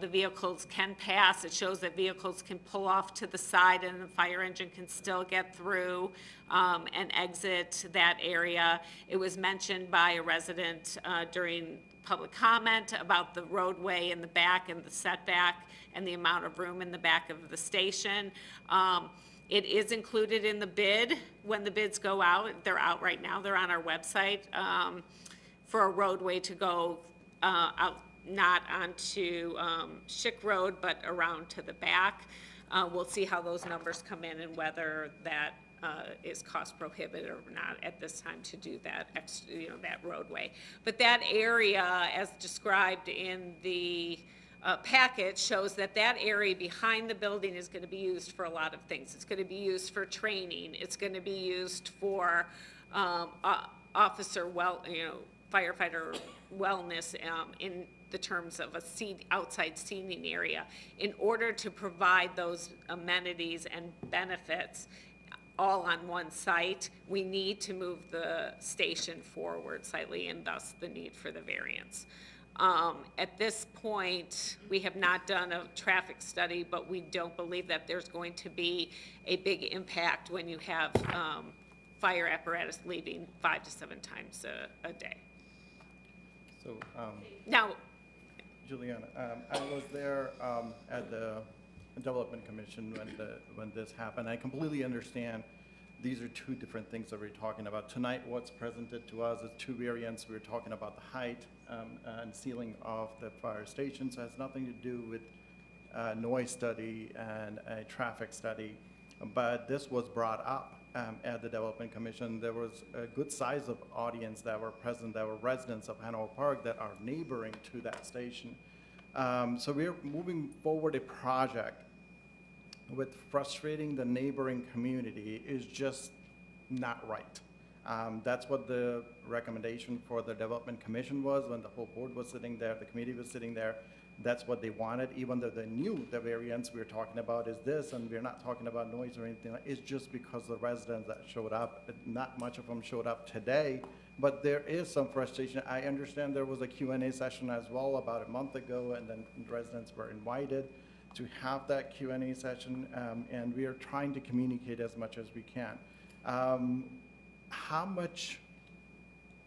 the vehicles can pass. It shows that vehicles can pull off to the side and the fire engine can still get through and exit that area. It was mentioned by a resident during public comment about the roadway in the back and the setback and the amount of room in the back of the station. It is included in the bid when the bids go out. They're out right now. They're on our website for a roadway to go out, not onto Schick Road, but around to the back. We'll see how those numbers come in and whether that is cost prohibitive or not at this time to do that, that roadway. But that area, as described in the packet, shows that that area behind the building is going to be used for a lot of things. It's going to be used for training. It's going to be used for firefighter wellness in the terms of outside seating area. In order to provide those amenities and benefits all on one site, we need to move the station forward slightly, and thus the need for the variance. At this point, we have not done a traffic study, but we don't believe that there's going to be a big impact when you have fire apparatus leaving 5 to 7 times a day. So, Now, Juliana, I was there at the Development Commission when this happened. I completely understand these are two different things that we're talking about. Tonight, what's presented to us is two variants. We're talking about the height and ceiling of the fire station, so it has nothing to do with noise study and a traffic study. But this was brought up at the Development Commission. There was a good size of audience that were present, that were residents of Hanover Park that are neighboring to that station. So we're moving forward a project with frustrating the neighboring community is just not right. That's what the recommendation for the Development Commission was when the whole board was sitting there, the committee was sitting there. That's what they wanted, even though they knew the variance we're talking about is this, and we're not talking about noise or anything. It's just because the residents that showed up, not much of them showed up today, but there is some frustration. I understand there was a Q&A session as well about a month ago, and then residents were invited to have that Q&A session, and we are trying to communicate as much as we can. How much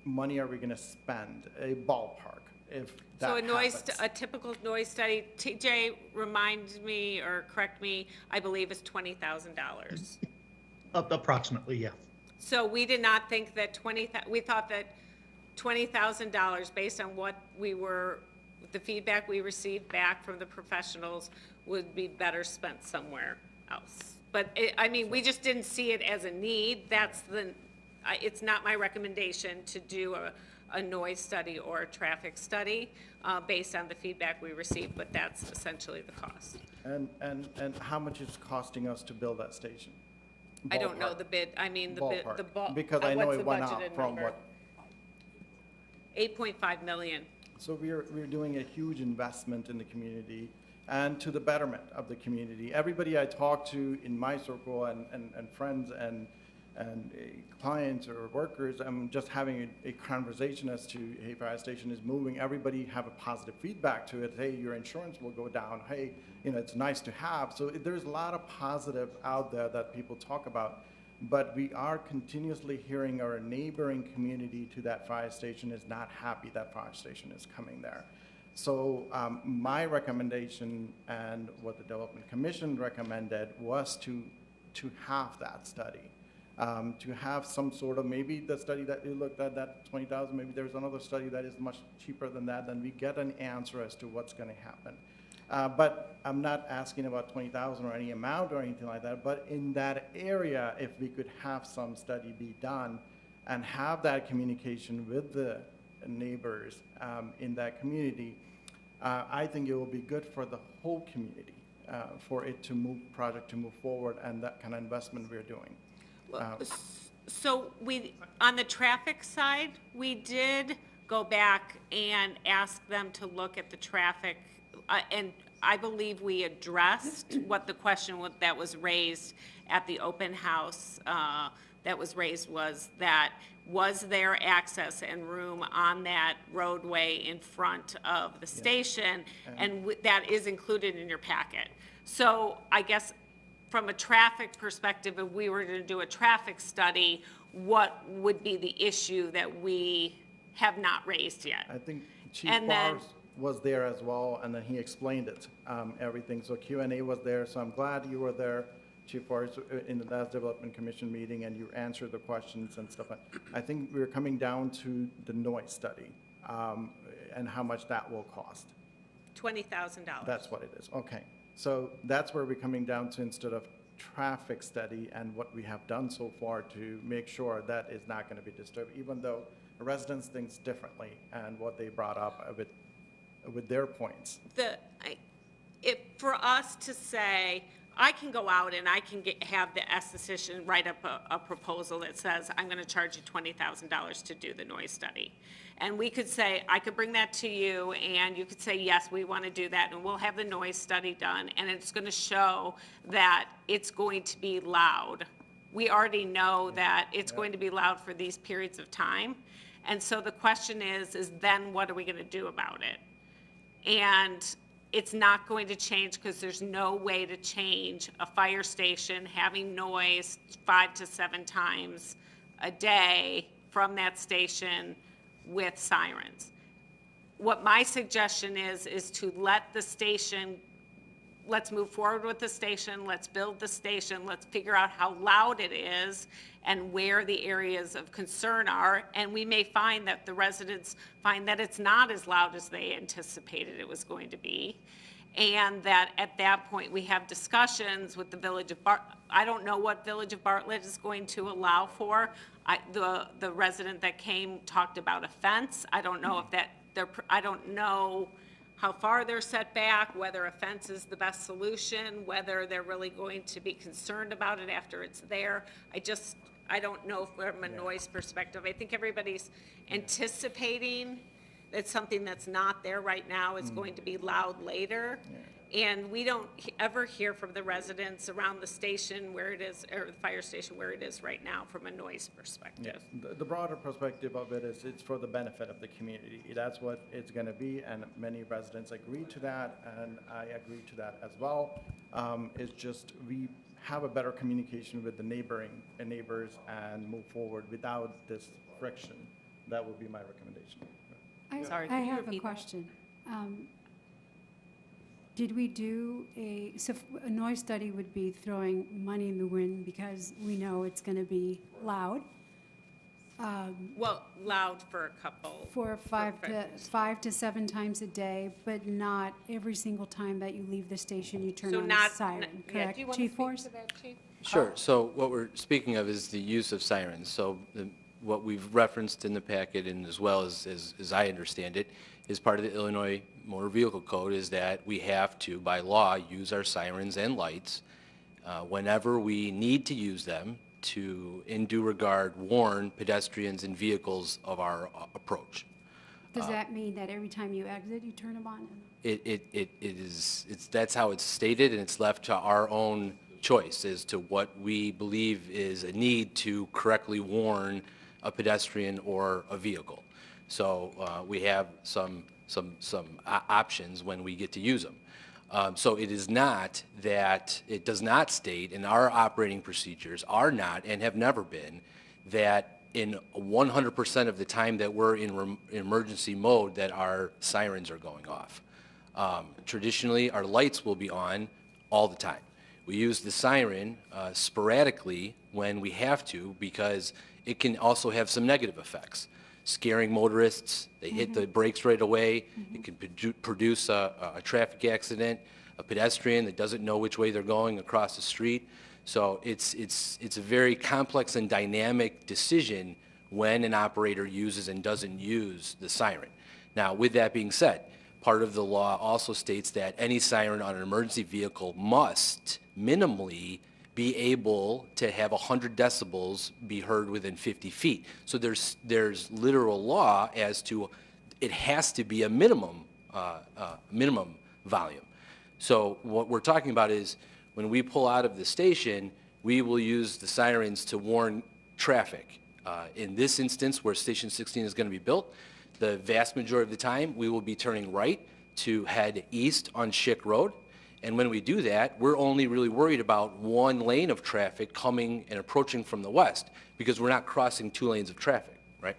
money are we gonna spend, a ballpark, if that So happens? a typical noise study, TJ, remind me or correct me, I believe is $20,000. Approximately, yeah. So we did not think that we thought that $20,000, based on what the feedback we received back from the professionals, would be better spent somewhere else. But we just didn't see it as a need. It's not my recommendation to do a noise study or a traffic study based on the feedback we received, but that's essentially the cost. And how much is costing us to build that station? I don't know Ballpark. the bid, Ballpark. Because I know what's it the went budgeted up from number? what, 8.5 million. so we're doing a huge investment in the community and to the betterment of the community. Everybody I talk to in my circle and friends and clients or workers, I'm just having a conversation as to, hey, fire station is moving. Everybody have a positive feedback to it. Hey, your insurance will go down. Hey, it's nice to have. So there's a lot of positive out there that people talk about. But we are continuously hearing our neighboring community to that fire station is not happy that fire station is coming there. So my recommendation and what the Development Commission recommended was to have that study. To have some sort of, maybe the study that you looked at, that 20,000, maybe there's another study that is much cheaper than that, then we get an answer as to what's gonna happen. But I'm not asking about 20,000 or any amount or anything like that, but in that area, if we could have some study be done and have that communication with the neighbors in that community, I think it will be good for the whole community for it to project to move forward and that kind of investment we're doing. So on the traffic side, we did go back and ask them to look at the traffic, and I believe we addressed what the question that was raised at the open house that was raised was there access and room on that roadway in front of the station? And that is included in your packet. So I guess from a traffic perspective, if we were to do a traffic study, what would be the issue that we have not raised yet? I think Chief And then- Forrest was there as well, and then he explained it, everything. So Q&A was there, so I'm glad you were there, Chief Forrest, in the last Development Commission meeting, and you answered the questions and stuff. I think we're coming down to the noise study, and how much that will cost. $20,000. That's what it is, okay. So that's where we're coming down to instead of traffic study and what we have done so far to make sure that is not gonna be disturbed, even though residents thinks differently and what they brought up with their points. For us to say, I can go out and I can have the esthetician write up a proposal that says, I'm gonna charge you $20,000 to do the noise study. And we could say, I could bring that to you, and you could say, yes, we wanna do that, and we'll have the noise study done, and it's gonna show that it's going to be loud. We already know that it's going to be loud for these periods of time. And so the question is then what are we gonna do about it? And it's not going to change because there's no way to change a fire station having noise 5 to 7 times a day from that station with sirens. What my suggestion is to let the station let's move forward with the station, let's build the station, let's figure out how loud it is and where the areas of concern are, and we may find that the residents find that it's not as loud as they anticipated it was going to be. And that at that point, we have discussions with the Village of I don't know what Village of Bartlett is going to allow for. The resident that came talked about a fence. I don't know if I don't know how far they're set back, whether a fence is the best solution, whether they're really going to be concerned about it after it's there. I don't know from a noise perspective. I think everybody's anticipating that something that's not there right now is going to be loud later. And we don't ever hear from the residents around the station where it is, or the fire station where it is right now from a noise perspective. Yes, the broader perspective of it is it's for the benefit of the community. That's what it's going to be, and many residents agree to that, and I agree to that as well. It's just we have a better communication with the neighbors and move forward without this friction. That would be my recommendation. Sorry, I can you have a repeat that? question. Did we do a noise study would be throwing money in the wind because we know it's going to be loud Well, loud for a couple. for 5 to 7 times a day, but not every single time that you leave the station, you turn So on not, the siren, yeah, correct? do you want to Chief speak Force? to that, Chief? Sure. So what we're speaking of is the use of sirens. So what we've referenced in the packet, and as well as I understand it, is part of the Illinois Motor Vehicle Code is that we have to, by law, use our sirens and lights whenever we need to use them to, in due regard, warn pedestrians and vehicles of our approach. Does that mean that every time you exit, you turn them on? That's how it's stated, and it's left to our own choice as to what we believe is a need to correctly warn a pedestrian or a vehicle. So we have some options when we get to use them. So it is not that, it does not state, and our operating procedures are not and have never been, that in 100% of the time that we're in emergency mode that our sirens are going off. Traditionally, our lights will be on all the time. We use the siren sporadically when we have to because it can also have some negative effects. Scaring motorists, they hit the brakes right away. It can produce a traffic accident, a pedestrian that doesn't know which way they're going across the street. So it's a very complex and dynamic decision when an operator uses and doesn't use the siren. Now, with that being said, part of the law also states that any siren on an emergency vehicle must minimally be able to have 100 decibels be heard within 50 feet. So there's literal law as to it has to be a minimum volume. So what we're talking about is when we pull out of the station, we will use the sirens to warn traffic. In this instance, where Station 16 is going to be built, the vast majority of the time, we will be turning right to head east on Schick Road. And when we do that, we're only really worried about one lane of traffic coming and approaching from the west because we're not crossing 2 lanes of traffic, right?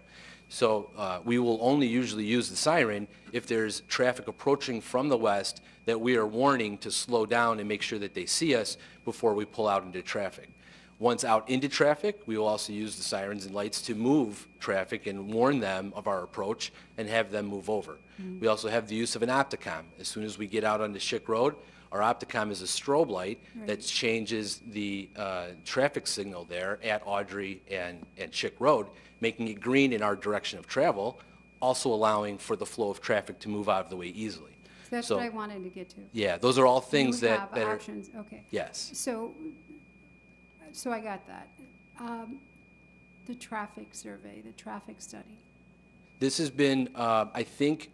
So we will only usually use the siren if there's traffic approaching from the west that we are warning to slow down and make sure that they see us before we pull out into traffic. Once out into traffic, we will also use the sirens and lights to move traffic and warn them of our approach and have them move over. We also have the use of an Opticom. As soon as we get out onto Schick Road, our Opticom is a strobe light that changes the traffic signal there at Audrey and Schick Road, making it green in our direction of travel, also allowing for the flow of traffic to move out of the way easily. So that's what I wanted to get to. Yeah, those are all things You that have are. options, okay. Yes. So I got that. The traffic survey, the traffic study. This has been, I think,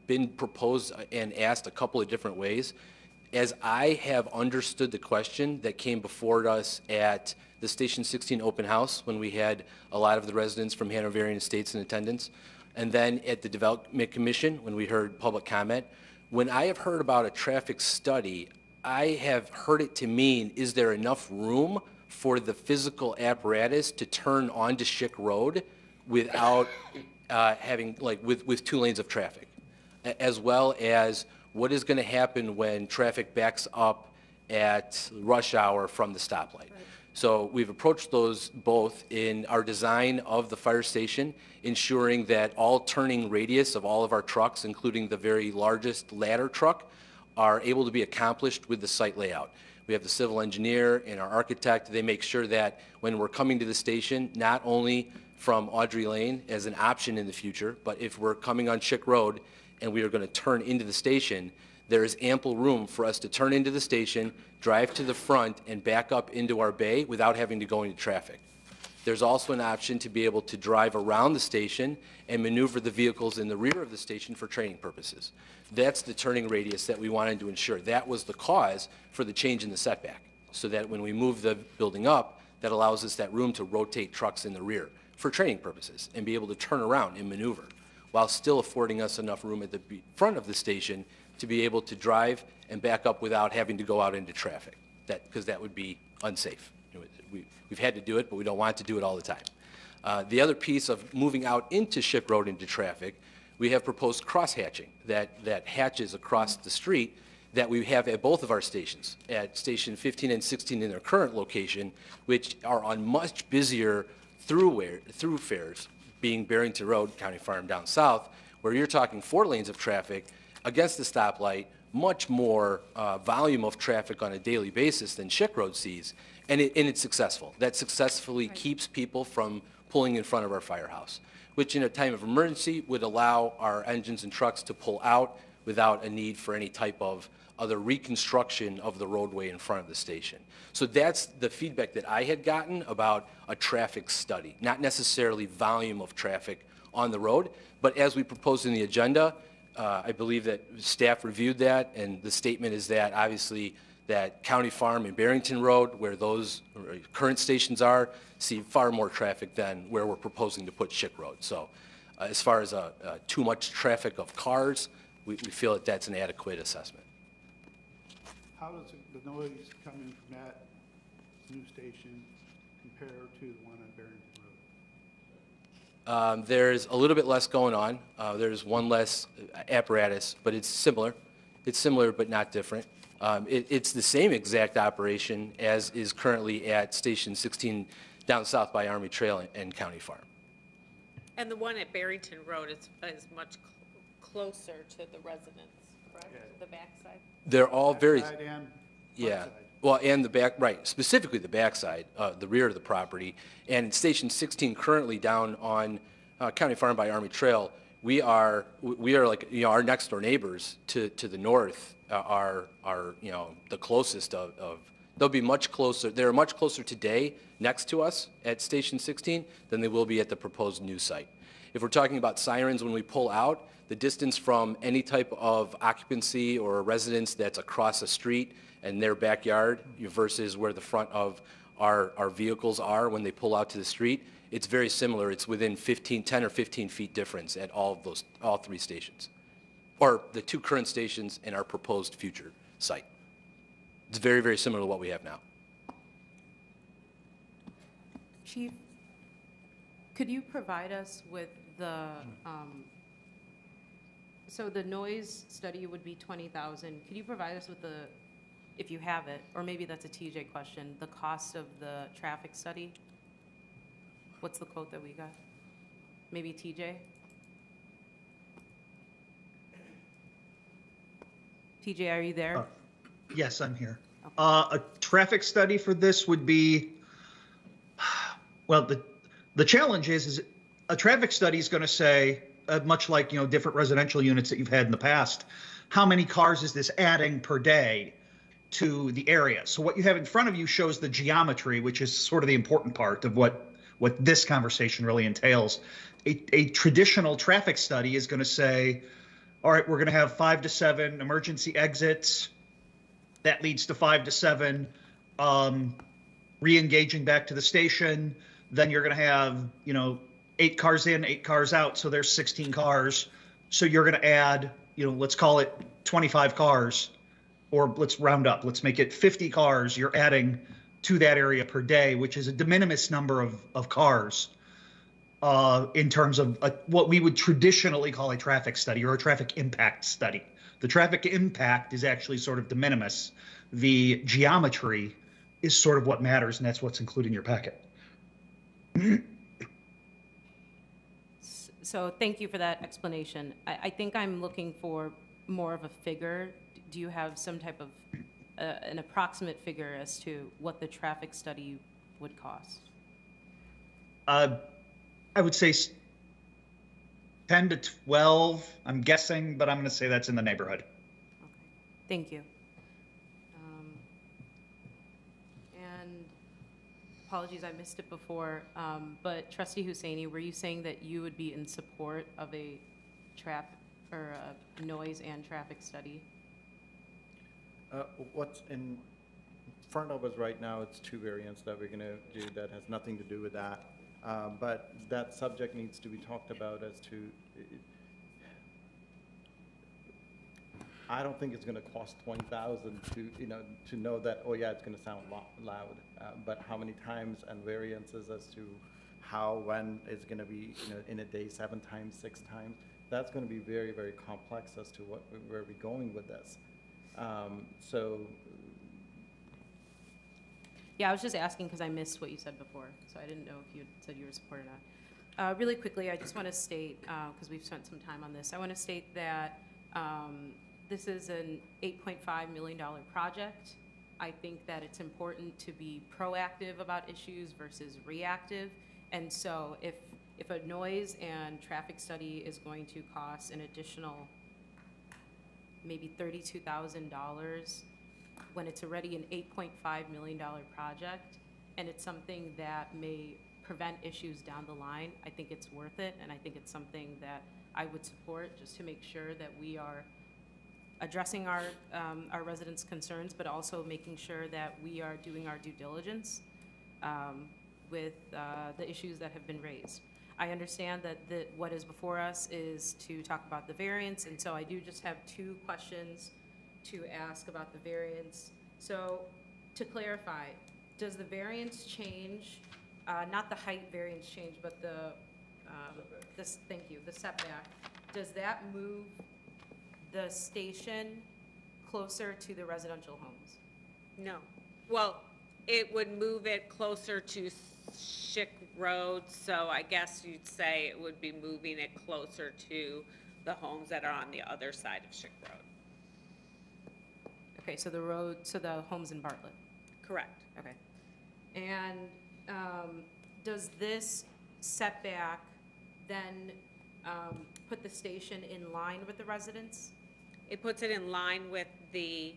been proposed and asked a couple of different ways. As I have understood the question that came before us at the Station 16 open house when we had a lot of the residents from Hanoverian Estates in attendance, and then at the Development Commission when we heard public comment, when I have heard about a traffic study, I have heard it to mean, is there enough room for the physical apparatus to turn onto Schick Road without having, like, with 2 lanes of traffic, as well as what is going to happen when traffic backs up at rush hour from the stoplight. So we've approached those both in our design of the fire station, ensuring that all turning radius of all of our trucks, including the very largest ladder truck, are able to be accomplished with the site layout. We have the civil engineer and our architect. They make sure that when we're coming to the station, not only from Audrey Lane as an option in the future, but if we're coming on Schick Road and we are going to turn into the station, there is ample room for us to turn into the station, drive to the front, and back up into our bay without having to go into traffic. There's also an option to be able to drive around the station and maneuver the vehicles in the rear of the station for training purposes. That's the turning radius that we wanted to ensure. That was the cause for the change in the setback, so that when we move the building up, that allows us that room to rotate trucks in the rear for training purposes and be able to turn around and maneuver, while still affording us enough room at the front of the station to be able to drive and back up without having to go out into traffic, because that would be unsafe. We've had to do it, but we don't want to do it all the time. The other piece of moving out into Schick Road into traffic, we have proposed cross-hatching that hatches across the street that we have at both of our stations, at Station 15 and 16 in their current location, which are on much busier thoroughfares, being Barrington Road, County Farm down south, where you're talking 4 lanes of traffic against the stoplight, much more volume of traffic on a daily basis than Schick Road sees, and it's successful. That successfully keeps people from pulling in front of our firehouse, which in a time of emergency would allow our engines and trucks to pull out without a need for any type of other reconstruction of the roadway in front of the station. So that's the feedback that I had gotten about a traffic study, not necessarily volume of traffic on the road, but as we proposed in the agenda, I believe that staff reviewed that, and the statement is that obviously that County Farm and Barrington Road, where those current stations are, see far more traffic than where we're proposing to put Schick Road. So as far as too much traffic of cars, we feel that that's an adequate assessment. How does the noise coming from that new station compare to the one on Barrington Road? There's a little bit less going on. There's one less apparatus, but it's similar. It's similar but not different. It's the same exact operation as is currently at Station 16 down south by Army Trail and County Farm. And the one at Barrington Road is much closer to the residents, correct? Yeah. The backside? They're all very, Backside and front yeah. side. Well, and the back, right, specifically the backside, the rear of the property. And Station 16 currently down on County Farm by Army Trail, we are like, our next door neighbors to the north are the closest of, they'll be much closer, they're much closer today next to us at Station 16 than they will be at the proposed new site. If we're talking about sirens when we pull out, the distance from any type of occupancy or residence that's across a street and their backyard versus where the front of our vehicles are when they pull out to the street, it's very similar. It's within 10 or 15 feet difference at all 3 stations, or the 2 current stations and our proposed future site. It's very, very similar to what we have now. Chief, could you provide us with the, so the noise study would be 20,000. Could you provide us with the, if you have it, or maybe that's a TJ question, the cost of the traffic study? What's the quote that we got? Maybe TJ? TJ, are you there? Yes, I'm here. A traffic study for this would be, well, the challenge is a traffic study is going to say, much like, different residential units that you've had in the past, how many cars is this adding per day to the area? So what you have in front of you shows the geometry, which is sort of the important part of what this conversation really entails. A traditional traffic study is going to say, all right, we're going to have 5 to 7 emergency exits. That leads to 5 to 7 re-engaging back to the station. Then you're going to have, 8 cars in, 8 cars out. So there's 16 cars. So you're going to add, let's call it 25 cars, or let's round up. Let's make it 50 cars you're adding to that area per day, which is a de minimis number of cars in terms of what we would traditionally call a traffic study or a traffic impact study. The traffic impact is actually sort of de minimis. The geometry is sort of what matters, and that's what's included in your packet. So thank you for that explanation. I think I'm looking for more of a figure. Do you have some type of, an approximate figure as to what the traffic study would cost? I would say 10 to 12, I'm guessing, but I'm going to say that's in the neighborhood. Okay, thank you. And apologies, I missed it before, but Trustee Husseini, were you saying that you would be in support of a traffic or a noise and traffic study? What's in front of us right now, it's two variants that we're gonna do that has nothing to do with that. But that subject needs to be talked about as to, I don't think it's gonna cost 20,000 to, to know that, oh yeah, it's gonna sound loud. But how many times and variances as to how, when it's gonna be, in a day, 7 times, 6 times, that's gonna be very, very complex as to where we're going with this. Yeah, I was just asking because I missed what you said before, so I didn't know if you had said you were supporting that. Really quickly, I just want to state, because we've spent some time on this, I want to state that this is an $8.5 million project. I think that it's important to be proactive about issues versus reactive. And so if a noise and traffic study is going to cost an additional maybe $32,000 when it's already an $8.5 million project, and it's something that may prevent issues down the line, I think it's worth it, and I think it's something that I would support just to make sure that we are addressing our residents' concerns, but also making sure that we are doing our due diligence with the issues that have been raised. I understand that what is before us is to talk about the variance, and so I do just have 2 questions to ask about the variance. So to clarify, does the variance change, not the height variance change, but the setback, does that move the station closer to the residential homes? No. Well, it would move it closer to Schick Road, so I guess you'd say it would be moving it closer to the homes that are on the other side of Schick Road. Okay, so the homes in Bartlett. Correct. Okay. And does this setback then put the station in line with the residents? It puts it in line with the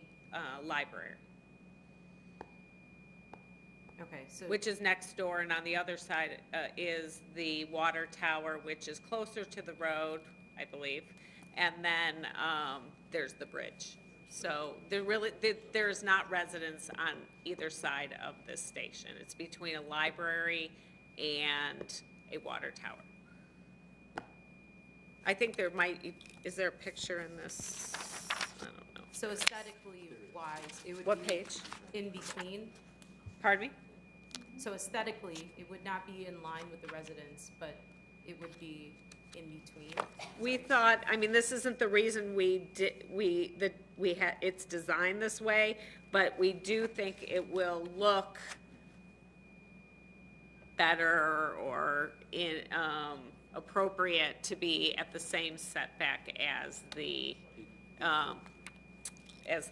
library. Okay, so. Which is next door, and on the other side is the water tower, which is closer to the road, I believe. And then there's the bridge. So there's not residents on either side of this station. It's between a library and a water tower. I think there might, is there a picture in this? I don't know. So aesthetically wise, it would be. What page? In between. Pardon me? So aesthetically, it would not be in line with the residents, but it would be in between. We thought, I mean, this isn't the reason it's designed this way, but we do think it will look better or appropriate to be at the same setback as the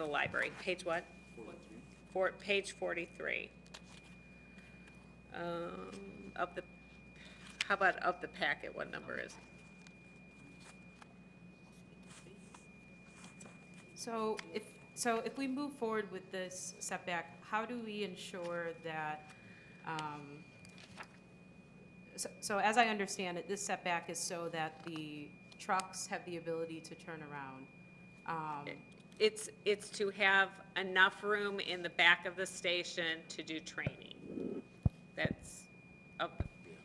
library. Page what? 43. Page 43. How about of the packet, what number is it? So if we move forward with this setback, how do we ensure that, so as I understand it, this setback is so that the trucks have the ability to turn around? It's to have enough room in the back of the station to do training. That's,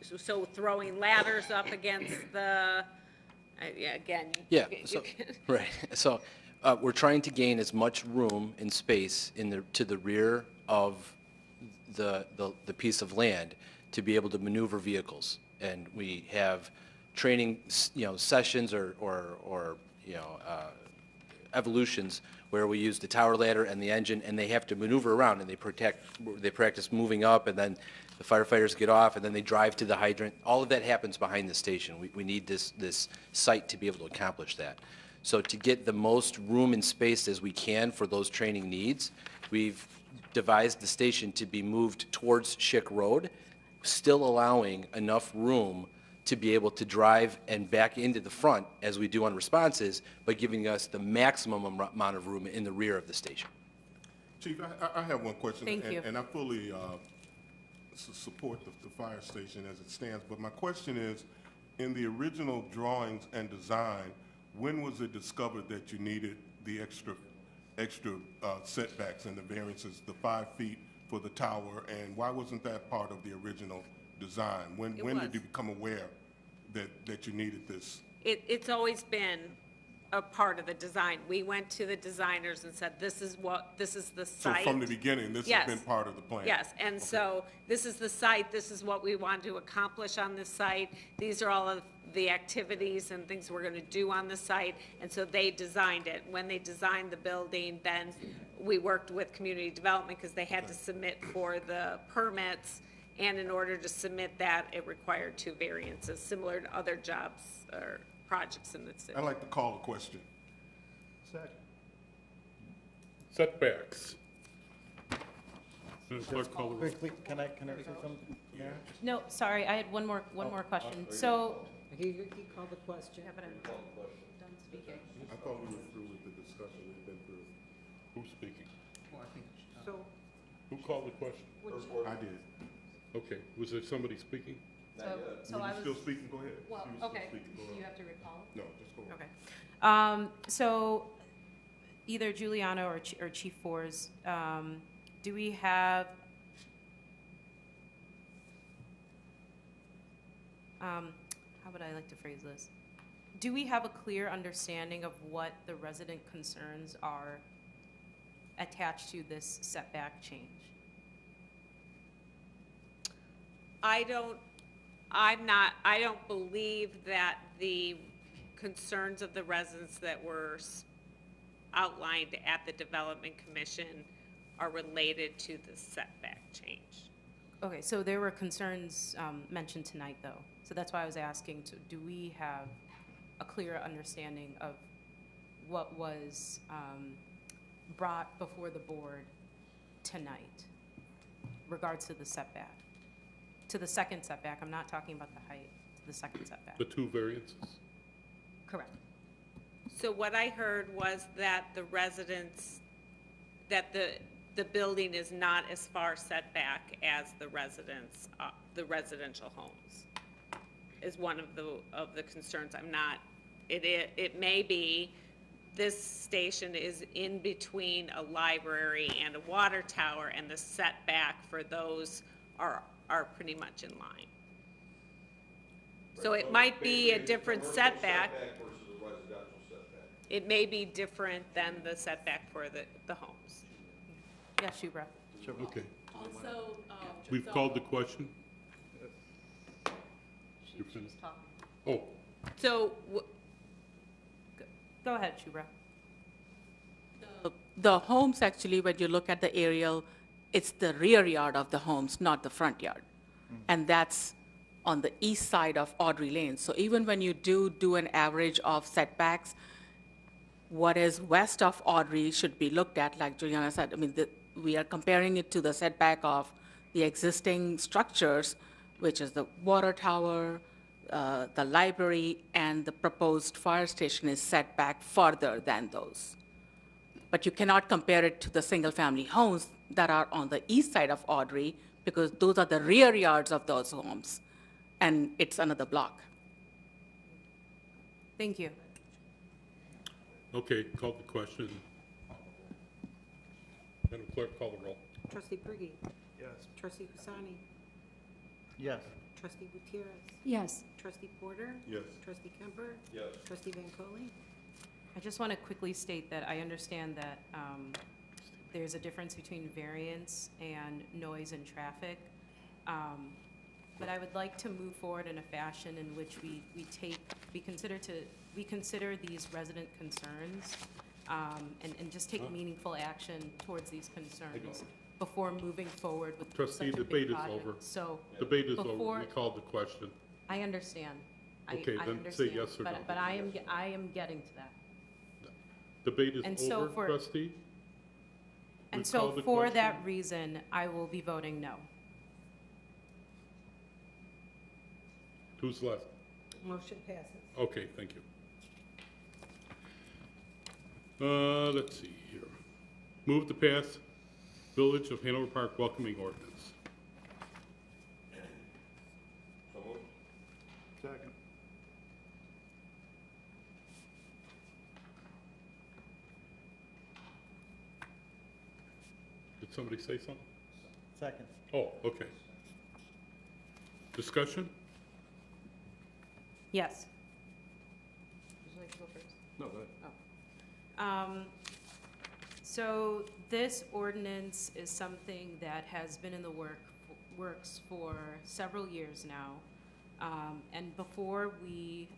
so throwing ladders up against the, again. Yeah, so, right. So we're trying to gain as much room and space to the rear of the piece of land to be able to maneuver vehicles. And we have training, sessions or evolutions where we use the tower ladder and the engine, and they have to maneuver around, and they practice moving up, and then the firefighters get off, and then they drive to the hydrant. All of that happens behind the station. We need this site to be able to accomplish that. So to get the most room and space as we can for those training needs, we've devised the station to be moved towards Schick Road, still allowing enough room to be able to drive and back into the front as we do on responses, but giving us the maximum amount of room in the rear of the station. Chief, I have one question. Thank you. And I fully support the fire station as it stands, but my question is, in the original drawings and design, when was it discovered that you needed the extra setbacks and the variances, the 5 feet for the tower, and why wasn't that part of the original design? When did you become aware that you needed this? It's always been a part of the design. We went to the designers and said, this is the So site. from the beginning, this has been part of the plan? Yes, and so this is the site, this is what we want to accomplish on this site. These are all of the activities and things we're going to do on the site, and so they designed it. When they designed the building, then we worked with community development because they had to submit for the permits, and in order to submit that, it required 2 variances, similar to other jobs or projects in the city. I'd like to call a question. Second. Setbacks. Madam Clerk, call the roll. Quickly, can I say something? Yeah. No, sorry, I had one more question. So, He called the question. yeah, but I'm done speaking. I thought we were through with the discussion we've been through. Who's speaking? So, Who called the question? I did. Okay, was there somebody speaking? So Were I you was. still speaking? Go ahead. Well, You were still okay, speaking. Go ahead. you have to recall. No, just go ahead. Okay. So either Juliana or Chief Fors, do we have, how would I like to phrase this? Do we have a clear understanding of what the resident concerns are attached to this setback change? I don't believe that the concerns of the residents that were outlined at the Development Commission are related to the setback change. Okay, so there were concerns mentioned tonight, though. So that's why I was asking, do we have a clear understanding of what was brought before the board tonight regards to the setback? To the second setback, I'm not talking about the height, to the second setback. The 2 variances? Correct. So what I heard was that the residents, that the building is not as far setback as the residents, the residential homes, is one of the concerns. I'm not, it may be, this station is in between a library and a water tower, and the setback for those are pretty much in line. So it might be a different setback. It may be different than the setback for the homes. Yes, Shubra. Okay. Also, We've called the question? You're finished? Oh, So Go ahead, Shubra. the homes, actually, when you look at the aerial, it's the rear yard of the homes, not the front yard. And that's on the east side of Audrey Lane. So even when you do an average of setbacks, what is west of Audrey should be looked at, like Juliana said. I mean, we are comparing it to the setback of the existing structures, which is the water tower, the library, and the proposed fire station is set back further than those. But you cannot compare it to the single-family homes that are on the east side of Audrey, because those are the rear yards of those homes, and it's another block. Thank you. okay, called the question. Madam Clerk, call the roll. Trustee Brigi. Yes. Trustee Husani. Yes. Trustee Gutierrez. Yes. Trustee Porter. Yes. Trustee Kemper. Yes. Trustee Van Coley. I just want to quickly state that I understand that there's a difference between variance and noise and traffic. But I would like to move forward in a fashion in which we consider these resident concerns and just take meaningful action towards these I concerns know. before moving forward with Trustee, such a big debate is project. over. So, Debate is over. before- We called the question. I understand. Okay, I then say understand, yes or no. But I am getting to that. Debate And is so over, for- trustee? And We so called the for that question. reason, I will be voting no. Who's left? Motion passes. Okay, thank you. Let's see here. Move to pass Village of Hanover Park welcoming ordinance. Second. Did somebody say something? Second. Oh, okay. Discussion? Yes. Would you like to go first? No, go ahead. So this ordinance is something that has been in the works for several years now. And before we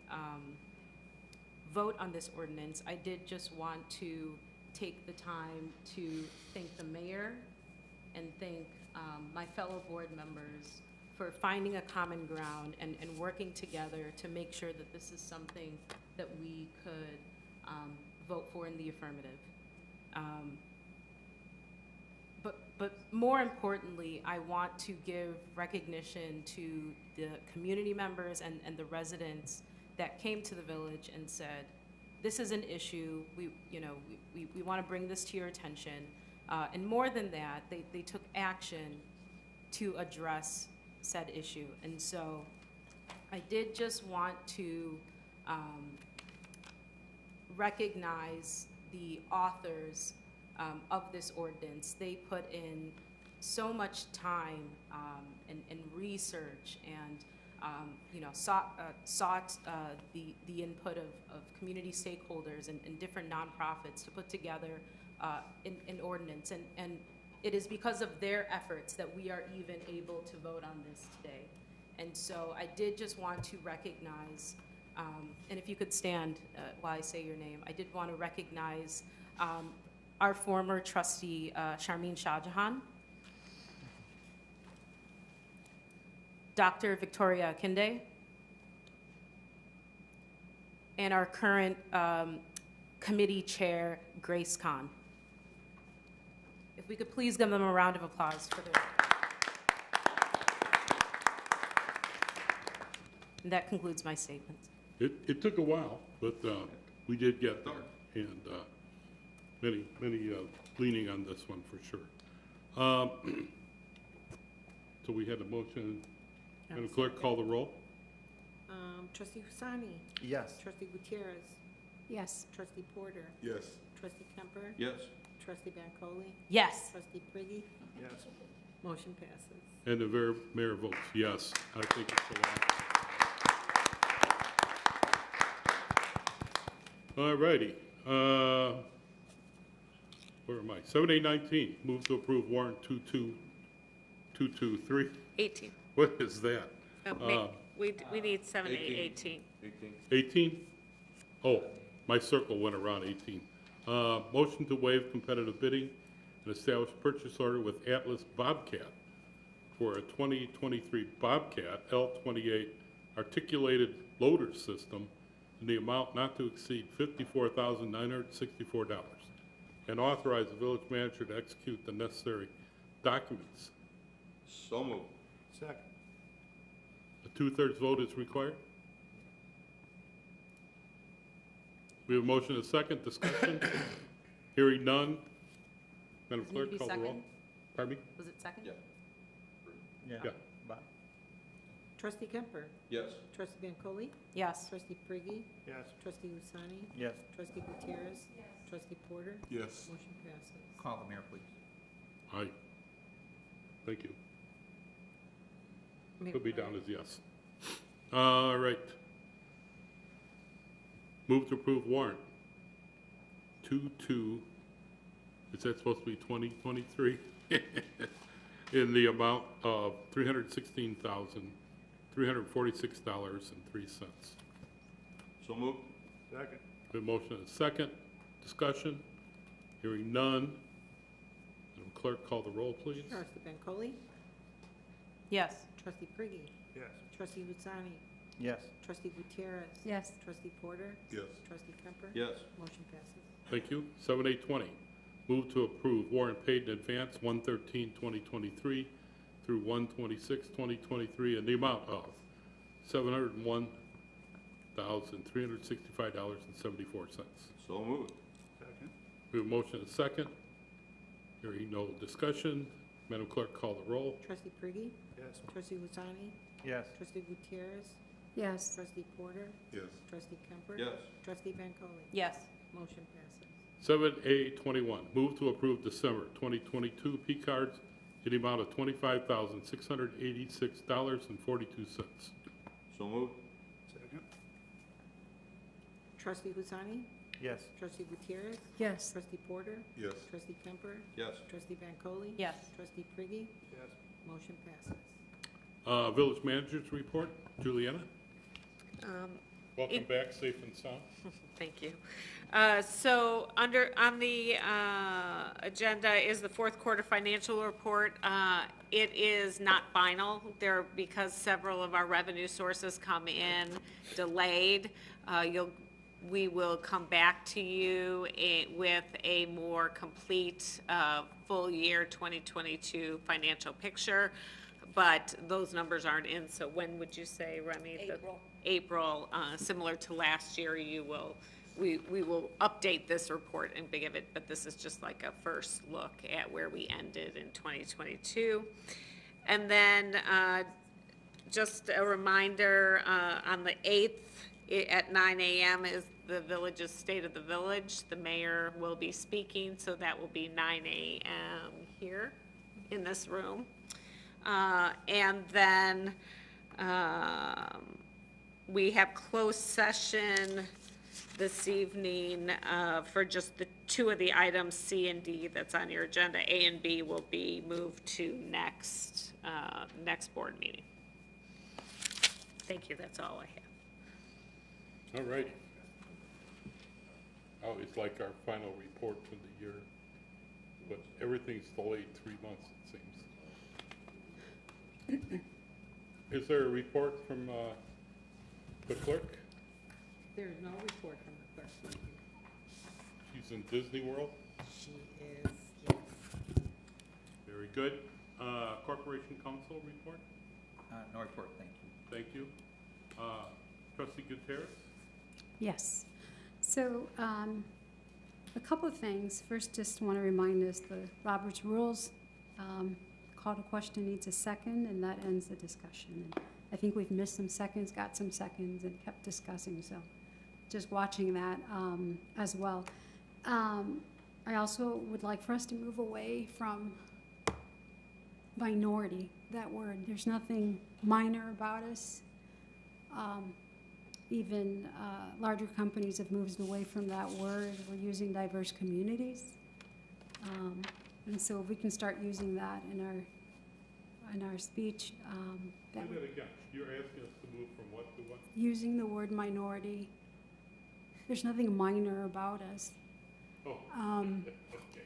vote on this ordinance, I did just want to take the time to thank the mayor and thank my fellow board members for finding a common ground and working together to make sure that this is something that we could vote for in the affirmative. But more importantly, I want to give recognition to the community members and the residents that came to the village and said, this is an issue, we want to bring this to your attention. And more than that, they took action to address said issue. And so I did just want to recognize the authors of this ordinance. They put in so much time and research and sought the input of community stakeholders and different nonprofits to put together an ordinance. And it is because of their efforts that we are even able to vote on this today. And so I did just want to recognize, and if you could stand while I say your name, I did want to recognize our former trustee, Sharmeen Shahjahan, Dr. Victoria Akinde, and our current committee chair, Grace Khan. If we could please give them a round of applause for their. And that concludes my statement. It took a while, but we did get there, and many leaning on this one for sure. So we had a motion. Madam Clerk, call the roll. Trustee Husani. Yes. Trustee Gutierrez. Yes. Trustee Porter. Yes. Trustee Kemper. Yes. Trustee Bancole. Yes. Trustee Priggy. Yes. Motion passes. And the mayor votes yes. I think it's a lot. All righty. Where am I? 7A19, move to approve warrant 22223. 18. What is that? We need 7A 18. 18? Oh, my circle went around 18. Motion to waive competitive bidding and establish purchase order with Atlas Bobcat for a 2023 Bobcat L28 articulated loader system in the amount not to exceed $54,964, and authorize the village manager to execute the necessary documents. So moved. Second. A 2/3 vote is required. We have a motion and a second. Discussion. Hearing none. Madam Does it need to Clerk, be call the roll. second? Pardon me? Was it second? Yeah. Yeah. Bye. Trustee Kemper. Yes. Trustee Bancole. Yes. Trustee Priggy. Yes. Trustee Husani. Yes. Trustee Gutierrez. Trustee Porter. Yes. Motion passes. Call the mayor, please. Aye. Thank you. Mayor Could be Clerk. down as yes. All right. Move to approve warrant 22, is that supposed to be 2023? In the amount of $316,346.03. So moved. Second. The motion is second. Discussion? Hearing none. Madam Clerk, call the roll, please. Trustee Bancole? Yes. Trustee Priggy? Yes. Trustee Luzzani? Yes. Trustee Gutierrez? Yes. Trustee Porter? Yes. Trustee Kemper? Yes. Motion passes. Thank you. 7A20, move to approve warrant paid in advance 1/13/2023 through 1/26/2023 in the amount of $701,365.74. So moved. Second. We have a motion and a second. Hearing no discussion, Madam Clerk, call the roll. Trustee Priggy? Yes. Trustee Luzzani? Yes. Trustee Gutierrez? Yes. Trustee Porter? Yes. Trustee Kemper? Yes. Trustee Bancole? Yes. Motion passes. 7A21, move to approve December 2022 P cards in the amount of $25,686.42. So moved. Second. Trustee Luzzani? Yes. Trustee Gutierrez? Yes. Trustee Porter? Yes. Trustee Kemper? Yes. Trustee Bancole? Yes. Trustee Priggy? Yes. Motion passes. Village Manager's Report, Juliana. Welcome it- back, safe and sound. Thank you. So on the agenda is the fourth quarter financial report. It is not final because several of our revenue sources come in delayed. We will come back to you with a more complete full year 2022 financial picture, but those numbers aren't in. So when would you say, Remy? April. April, similar to last year, we will update this report and give it, but this is just like a first look at where we ended in 2022. And then just a reminder, on the 8th at 9 a.m. is the village's State of the Village. The mayor will be speaking, so that will be 9 a.m. here in this room. And then we have closed session this evening for just the two of the items, C and D, that's on your agenda. A and B will be moved to next board meeting. Thank you, that's all I have. All right. I always like our final report for the year, but everything's delayed 3 months, it seems. Is there a report from the clerk? There is no report from the clerk. Thank you. She's in Disney World. She is, yes. Very good. Corporation Council report? No report, thank you. Thank you. Trustee Gutierrez? Yes. So, a couple of things. First, just want to remind us the Robert's Rules, call to question needs a second, and that ends the discussion. And I think we've missed some seconds, got some seconds, and kept discussing, so just watching that as well. I also would like for us to move away from minority, that word. There's nothing minor about us. Even larger companies have moved away from that word. We're using diverse communities. And so if we can start using that in our speech, Say that again. You're asking us to move from what to what? using the word minority. There's nothing minor about us. Oh, Okay.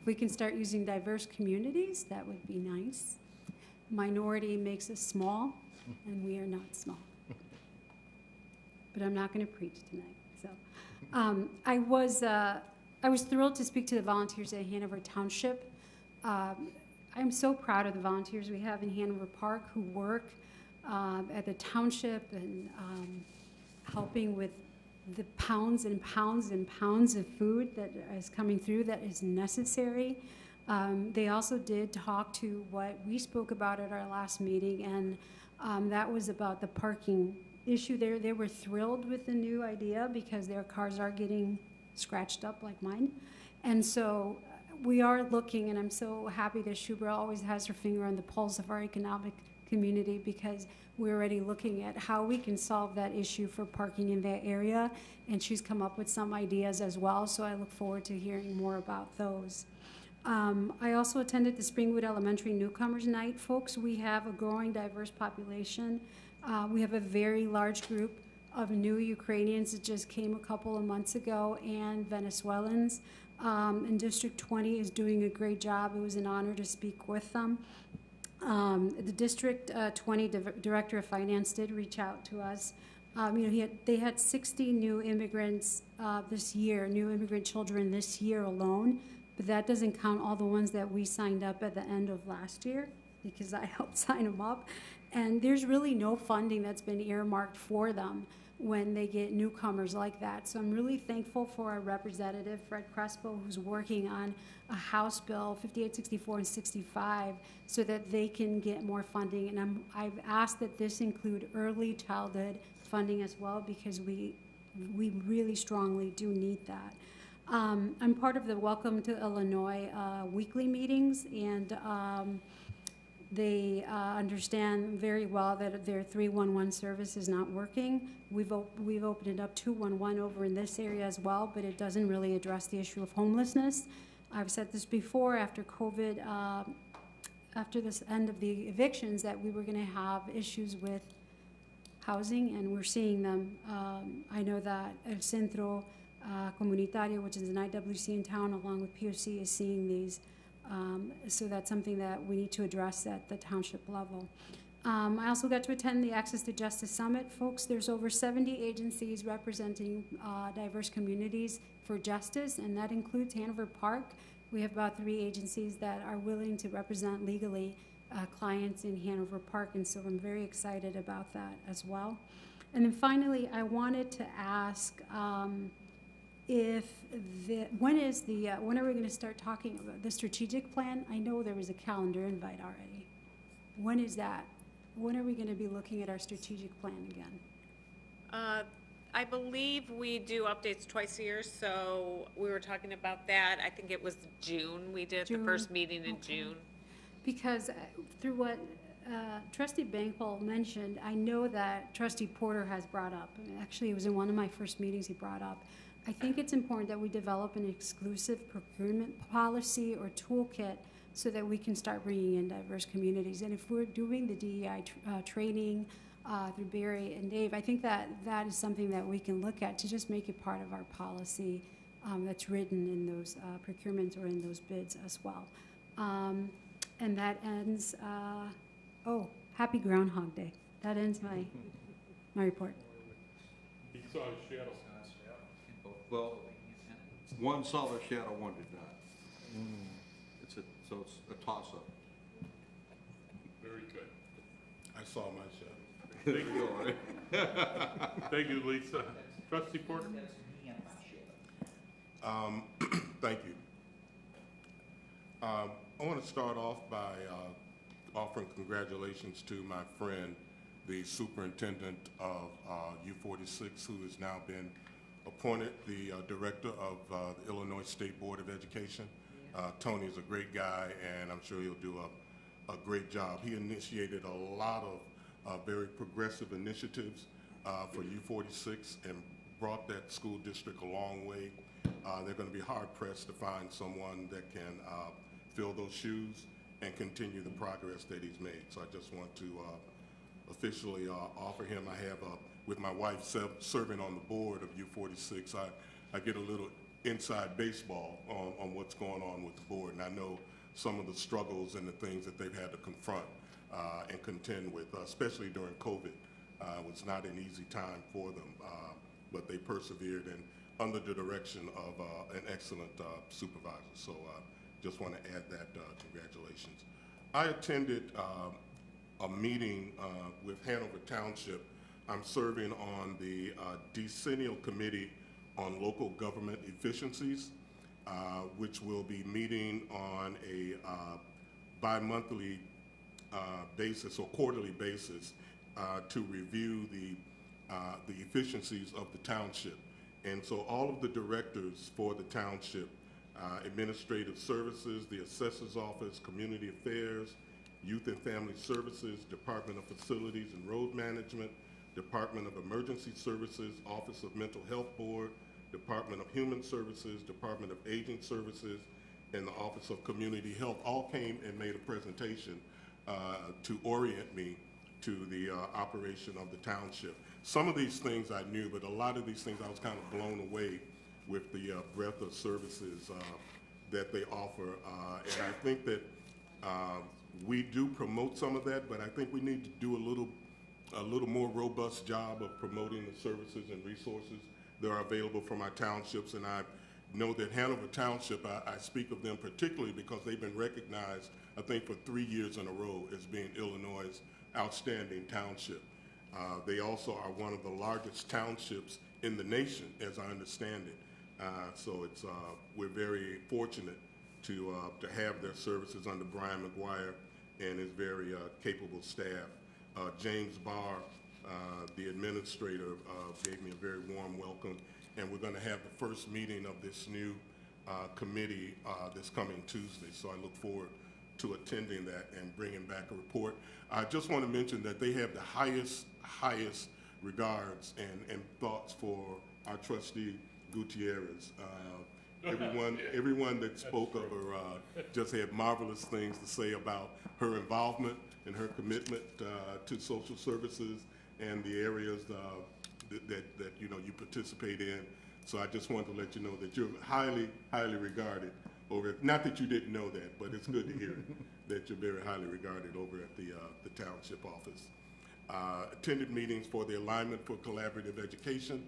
If we can start using diverse communities, that would be nice. Minority makes us small, and we are not small. But I'm not going to preach tonight. So, I was thrilled to speak to the volunteers at Hanover Township. I'm so proud of the volunteers we have in Hanover Park who work at the township and helping with the pounds and pounds and pounds of food that is coming through that is necessary. They also did talk to what we spoke about at our last meeting, and that was about the parking issue there. They were thrilled with the new idea because their cars are getting scratched up like mine. And so we are looking, and I'm so happy that Shubra always has her finger on the pulse of our economic community, because we're already looking at how we can solve that issue for parking in that area, and she's come up with some ideas as well, so I look forward to hearing more about those. I also attended the Springwood Elementary Newcomers Night. Folks, we have a growing diverse population. We have a very large group of new Ukrainians that just came a couple of months ago, and Venezuelans. And District 20 is doing a great job. It was an honor to speak with them. The District 20 Director of Finance did reach out to us. They had 60 new immigrants this year, new immigrant children this year alone, but that doesn't count all the ones that we signed up at the end of last year, because I helped sign them up. And there's really no funding that's been earmarked for them when they get newcomers like that. So I'm really thankful for our representative, Fred Crespo, who's working on a House Bill 5864 and 65 so that they can get more funding. And I've asked that this include early childhood funding as well, because we really strongly do need that. I'm part of the Welcome to Illinois weekly meetings, and they understand very well that their 311 service is not working. We've opened it up 211 over in this area as well, but it doesn't really address the issue of homelessness. I've said this before, after COVID, after this end of the evictions, that we were going to have issues with housing, and we're seeing them. I know that El Centro Comunitario, which is an IWC in town, along with POC, is seeing these. So that's something that we need to address at the township level. I also got to attend the Access to Justice Summit. Folks, there's over 70 agencies representing diverse communities for justice, and that includes Hanover Park. We have about 3 agencies that are willing to represent legally clients in Hanover Park, and so I'm very excited about that as well. And then finally, I wanted to ask when are we going to start talking about the strategic plan? I know there was a calendar invite already. When is that? When are we going to be looking at our strategic plan again? I believe we do updates twice a year, so we were talking about that. I think it was June. We did the first meeting in June. Because through what Trustee Bankole mentioned, I know that Trustee Porter has brought up, actually it was in one of my first meetings he brought up, I think it's important that we develop an exclusive procurement policy or toolkit so that we can start bringing in diverse communities. And if we're doing the DEI training through Barry and Dave, I think that that is something that we can look at to just make it part of our policy that's written in those procurements or in those bids as well. And that ends, happy Groundhog Day. That ends my report. He saw his shadow. Well, one saw the shadow, one did not. So it's a toss-up. Very good. I saw my shadow. Thank you. Thank you, Lisa. Trustee Porter? Thank you. I want to start off by offering congratulations to my friend, the superintendent of U46, who has now been appointed the director of the Illinois State Board of Education. Tony is a great guy, and I'm sure he'll do a great job. He initiated a lot of very progressive initiatives for U46 and brought that school district a long way. They're going to be hard-pressed to find someone that can fill those shoes and continue the progress that he's made. So I just want to officially offer him. I have, with my wife serving on the board of U46, I get a little inside baseball on what's going on with the board, and I know some of the struggles and the things that they've had to confront and contend with, especially during COVID. It was not an easy time for them, but they persevered and under the direction of an excellent supervisor. So just want to add that congratulations. I attended a meeting with Hanover Township. I'm serving on the decennial committee on local government efficiencies, which will be meeting on a bi-monthly basis or quarterly basis to review the efficiencies of the township. And so all of the directors for the township, administrative services, the assessor's office, community affairs, youth and family services, Department of Facilities and Road Management, Department of Emergency Services, Office of Mental Health Board, Department of Human Services, Department of Aging Services, and the Office of Community Health all came and made a presentation to orient me to the operation of the township. Some of these things I knew, but a lot of these things I was kind of blown away with the breadth of services that they offer. And I think that we do promote some of that, but I think we need to do a little more robust job of promoting the services and resources that are available from our townships. And I know that Hanover Township, I speak of them particularly because they've been recognized, I think, for 3 years in a row as being Illinois' outstanding township. They also are one of the largest townships in the nation, as I understand it. So it's, we're very fortunate to have their services under Brian McGuire and his very capable staff. James Barr, the administrator, gave me a very warm welcome, and we're going to have the first meeting of this new committee this coming Tuesday. So I look forward to attending that and bringing back a report. I just want to mention that they have the highest regards and thoughts for our trustee Gutierrez. Everyone that spoke of her just had marvelous things to say about her involvement and her commitment to social services and the areas that you know you participate in. So I just wanted to let you know that you're highly regarded over. Not that you didn't know that, but it's good to hear that you're very highly regarded over at the township office. Attended meetings for the Alignment for Collaborative Education,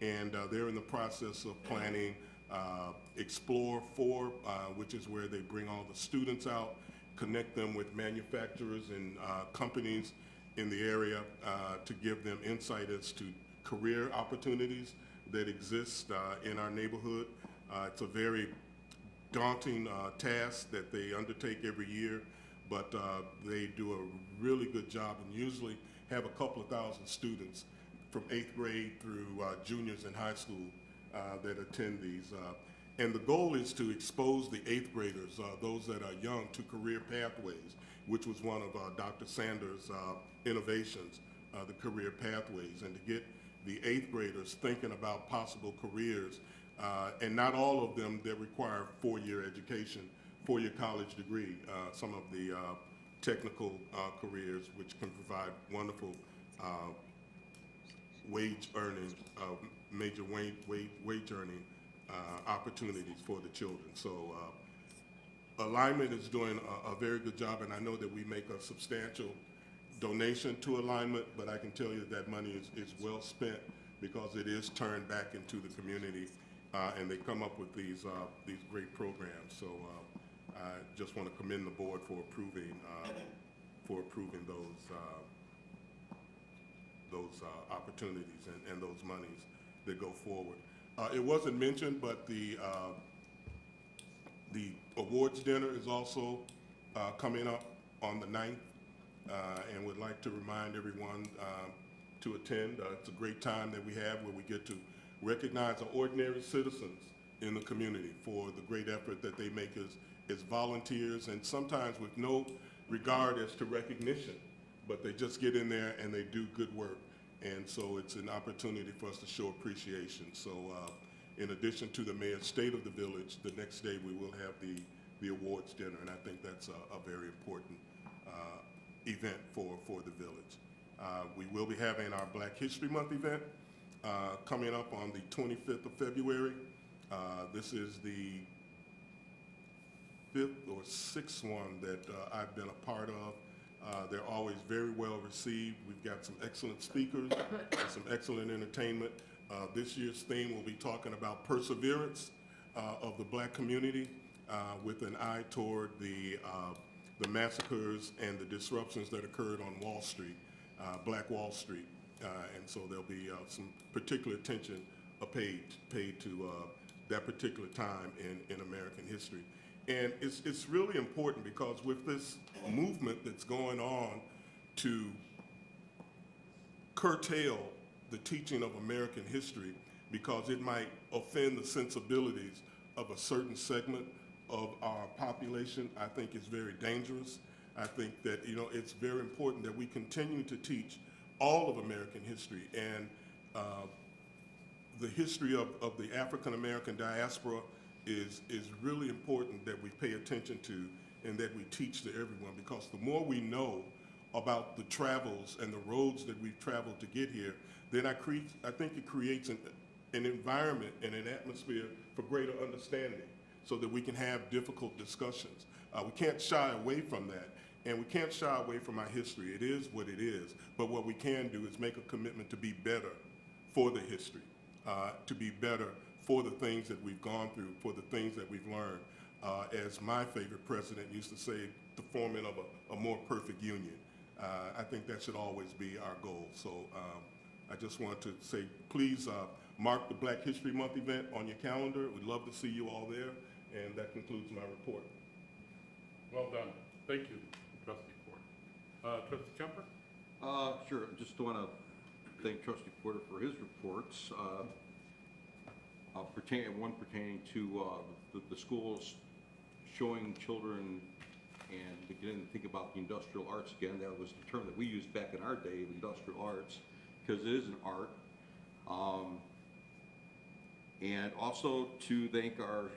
and they're in the process of planning Explore 4, which is where they bring all the students out, connect them with manufacturers and companies in the area to give them insight as to career opportunities that exist in our neighborhood. It's a very daunting task that they undertake every year, but they do a really good job and usually have a couple of thousand students from 8th grade through juniors in high school that attend these. And the goal is to expose the 8th graders, those that are young, to career pathways, which was one of Dr. Sanders' innovations, the career pathways, and to get the 8th graders thinking about possible careers, and not all of them that require 4-year education, 4-year college degree. Some of the technical careers, which can provide wonderful wage earning, major wage earning opportunities for the children. So Alignment is doing a very good job, and I know that we make a substantial donation to Alignment, but I can tell you that money is well spent because it is turned back into the community, and they come up with these great programs. So I just want to commend the board for approving those opportunities and those monies that go forward. It wasn't mentioned, but the awards dinner is also coming up on the 9th, and would like to remind everyone to attend. It's a great time that we have where we get to recognize our ordinary citizens in the community for the great effort that they make as volunteers, and sometimes with no regard as to recognition, but they just get in there and they do good work. And so it's an opportunity for us to show appreciation. So in addition to the mayor's State of the Village, the next day we will have the awards dinner, and I think that's a very important event for the village. We will be having our Black History Month event coming up on the 25th of February. This is the 5th or 6th one that I've been a part of. They're always very well received. We've got some excellent speakers and some excellent entertainment. This year's theme will be talking about perseverance of the Black community with an eye toward the massacres and the disruptions that occurred on Wall Street, Black Wall Street. And so there'll be some particular attention paid to that particular time in American history. And it's really important because with this movement that's going on to curtail the teaching of American history because it might offend the sensibilities of a certain segment of our population, I think is very dangerous. I think that, you know, it's very important that we continue to teach all of American history, and the history of the African American diaspora is really important that we pay attention to and that we teach to everyone, because the more we know about the travels and the roads that we've traveled to get here, then I think it creates an environment and an atmosphere for greater understanding so that we can have difficult discussions. We can't shy away from that, and we can't shy away from our history. It is what it is, but what we can do is make a commitment to be better for the history, to be better for the things that we've gone through, for the things that we've learned. As my favorite president used to say, the forming of a more perfect union. I think that should always be our goal. So I just want to say, please mark the Black History Month event on your calendar. We'd love to see you all there, and that concludes my report. Well done. Thank you, Trustee Porter. Trustee Kemper? Sure, just want to thank Trustee Porter for his reports. Pertaining to the schools showing children and beginning to think about the industrial arts again. That was the term that we used back in our day, industrial arts, because it is an art. And also to thank our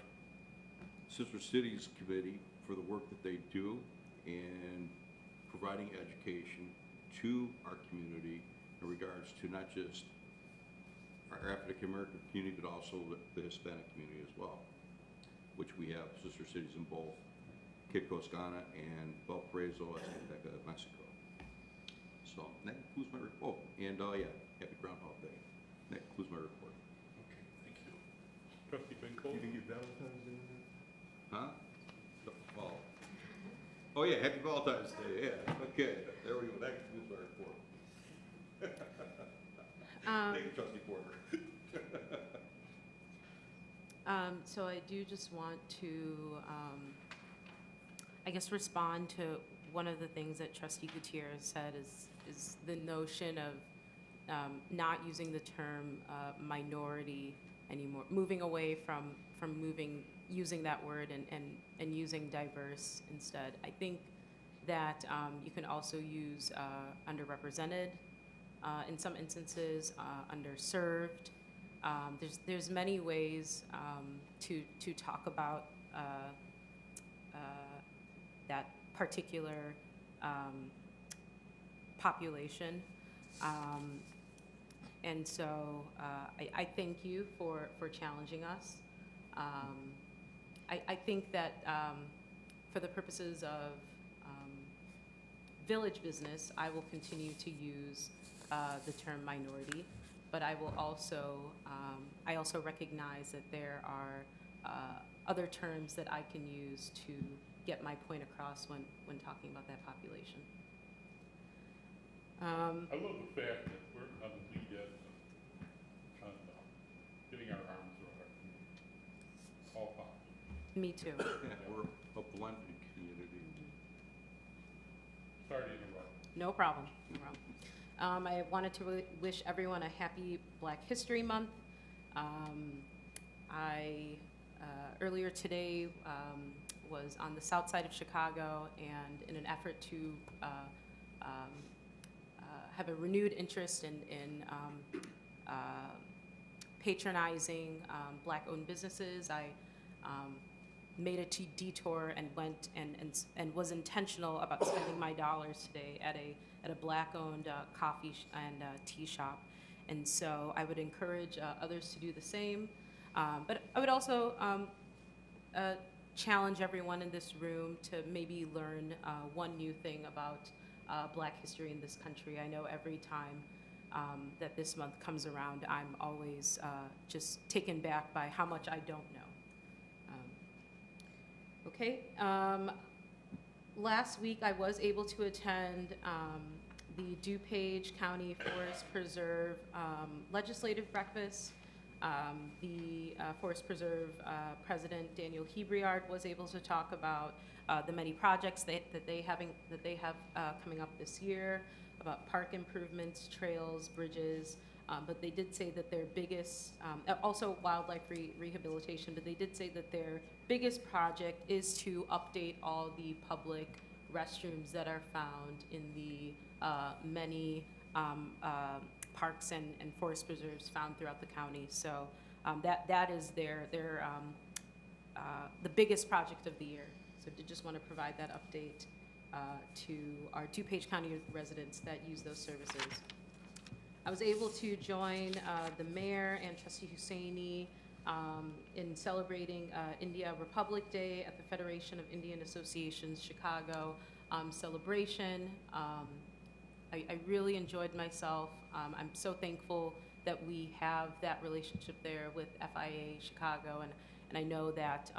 Sister Cities Committee for the work that they do in providing education to our community in regards to not just our African American community, but also the Hispanic community as well, which we have sister cities in both Quitcos, Ghana, and Valparaiso, Azteca, Mexico. So that concludes my report. And yeah, happy Groundhog Day. That concludes my report. Okay, thank you. Trustee Binkold? You didn't get Valentine's Day? Huh? Well, oh yeah, happy Valentine's Day. Yeah. Okay. There we go. That concludes my report. Thank you, Trustee Porter. So I do just want to, I guess, respond to one of the things that Trustee Gutierrez said is the notion of not using the term minority anymore, moving away from using that word and using diverse instead. I think that you can also use underrepresented, in some instances, underserved. There's many ways to talk about that particular population. And so I thank you for challenging us. I think that for the purposes of village business, I will continue to use the term minority, but I will also, I also recognize that there are other terms that I can use to get my point across when talking about that population. I love the fact that we're on the lead edge of getting our arms around all populations. Me too. Yeah, we're a blended community. Sorry to interrupt. No problem. No problem. I wanted to wish everyone a happy Black History Month. I earlier today was on the south side of Chicago, and in an effort to have a renewed interest in patronizing Black-owned businesses, I made a detour and went and was intentional about spending my dollars today at a Black-owned coffee and tea shop. And so I would encourage others to do the same. But I would also challenge everyone in this room to maybe learn one new thing about Black history in this country. I know every time that this month comes around, I'm always just taken back by how much I don't know. Okay. Last week, I was able to attend the DuPage County Forest Preserve legislative breakfast. The Forest Preserve President Daniel Hebriard was able to talk about the many projects that they have coming up this year, about park improvements, trails, bridges. But they did say that their biggest, also wildlife rehabilitation, but they did say that their biggest project is to update all the public restrooms that are found in the many parks and forest preserves found throughout the county. So that is their the biggest project of the year. So I did just want to provide that update. to our DuPage County residents that use those services. I was able to join the mayor and Trustee Husseini in celebrating India Republic Day at the Federation of Indian Associations Chicago celebration. I really enjoyed myself. I'm so thankful that we have that relationship there with FIA Chicago, and I know that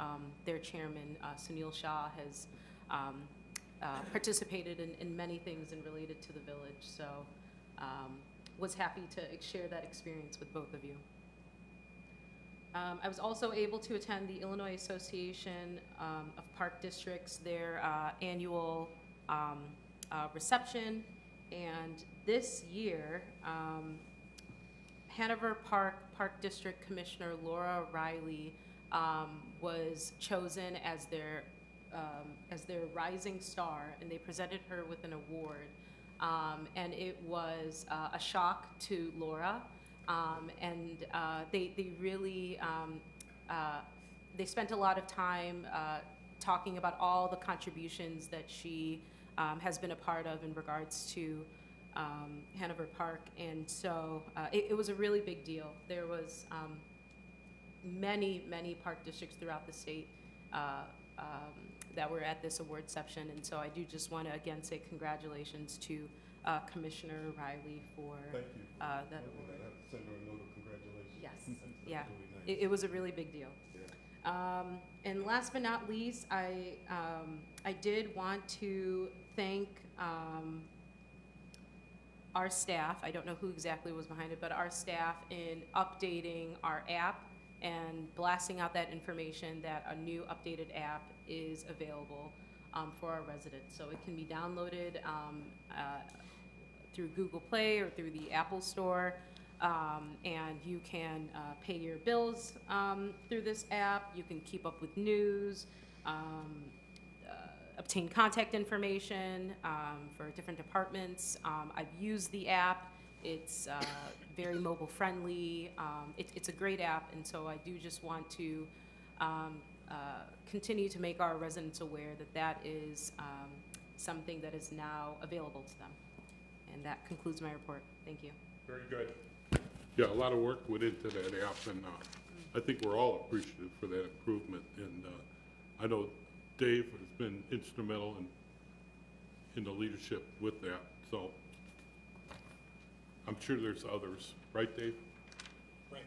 their chairman, Sunil Shah, has participated in many things and related to the village. So was happy to share that experience with both of you. I was also able to attend the Illinois Association of Park Districts, their annual reception. And this year, Hanover Park District Commissioner Laura Riley was chosen as their rising star, and they presented her with an award. And it was a shock to Laura, and they really they spent a lot of time talking about all the contributions that she has been a part of in regards to Hanover Park, and so it was a really big deal. There was many park districts throughout the state that were at this award reception, and so I do just want to again say congratulations to Commissioner Riley for Thank you. that I award. have to send her a note of congratulations. Yes, That's yeah, really nice. it was a really big deal. Yeah. And last but not least, I did want to thank our staff. I don't know who exactly was behind it, but our staff in updating our app and blasting out that information that a new updated app is available for our residents. So it can be downloaded through Google Play or through the Apple Store. And you can pay your bills through this app. You can keep up with news, obtain contact information for different departments. I've used the app. It's very mobile friendly. It's a great app, and so I do just want to continue to make our residents aware that that is something that is now available to them. And that concludes my report. Thank you. Very good. Yeah, a lot of work went into that app, and I think we're all appreciative for that improvement. And I know Dave has been instrumental in the leadership with that. So I'm sure there's others, right, Dave? Right,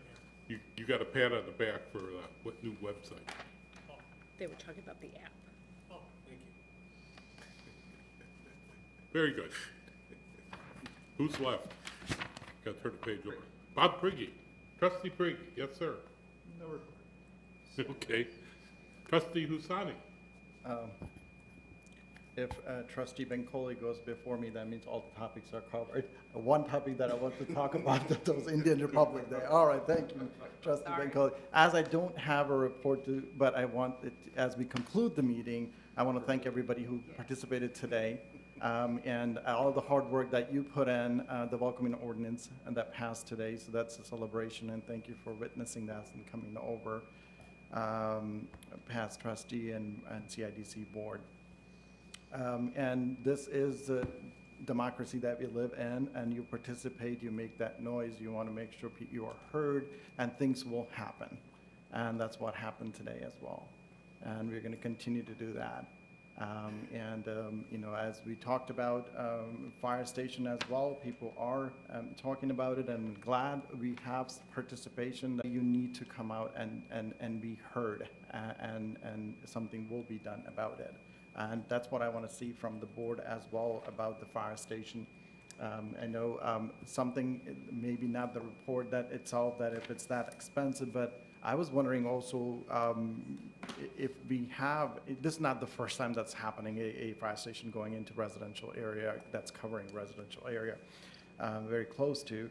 Mayor. You got a pat on the back for what new website? They were talking about the app. Oh, thank you. Very good. Who's left? Got to turn the page over. Bob Prigge. Trustee Prigge. Yes, sir. No report. Okay. Trustee Husani. If Trustee Bencoli goes before me, that means all the topics are covered. One topic that I want to talk about, that was Indian Republic Day. All right, thank you, Trustee Bencoli. As I don't have a report to, but I want it, as we conclude the meeting, I want to thank everybody who participated today. And all the hard work that you put in, the welcoming ordinance and that passed today, so that's a celebration, and thank you for witnessing that and coming over, past trustee and CIDC board. And this is the democracy that we live in, and you participate, you make that noise, you want to make sure you are heard, and things will happen. And that's what happened today as well. And we're going to continue to do that. You know, as we talked about fire station as well, people are talking about it, and glad we have participation. You need to come out and be heard, and something will be done about it. And that's what I want to see from the board as well about the fire station. I know something, maybe not the report that itself, that if it's that expensive, but I was wondering also if we have, this is not the first time that's happening, a fire station going into residential area that's covering residential area very close to.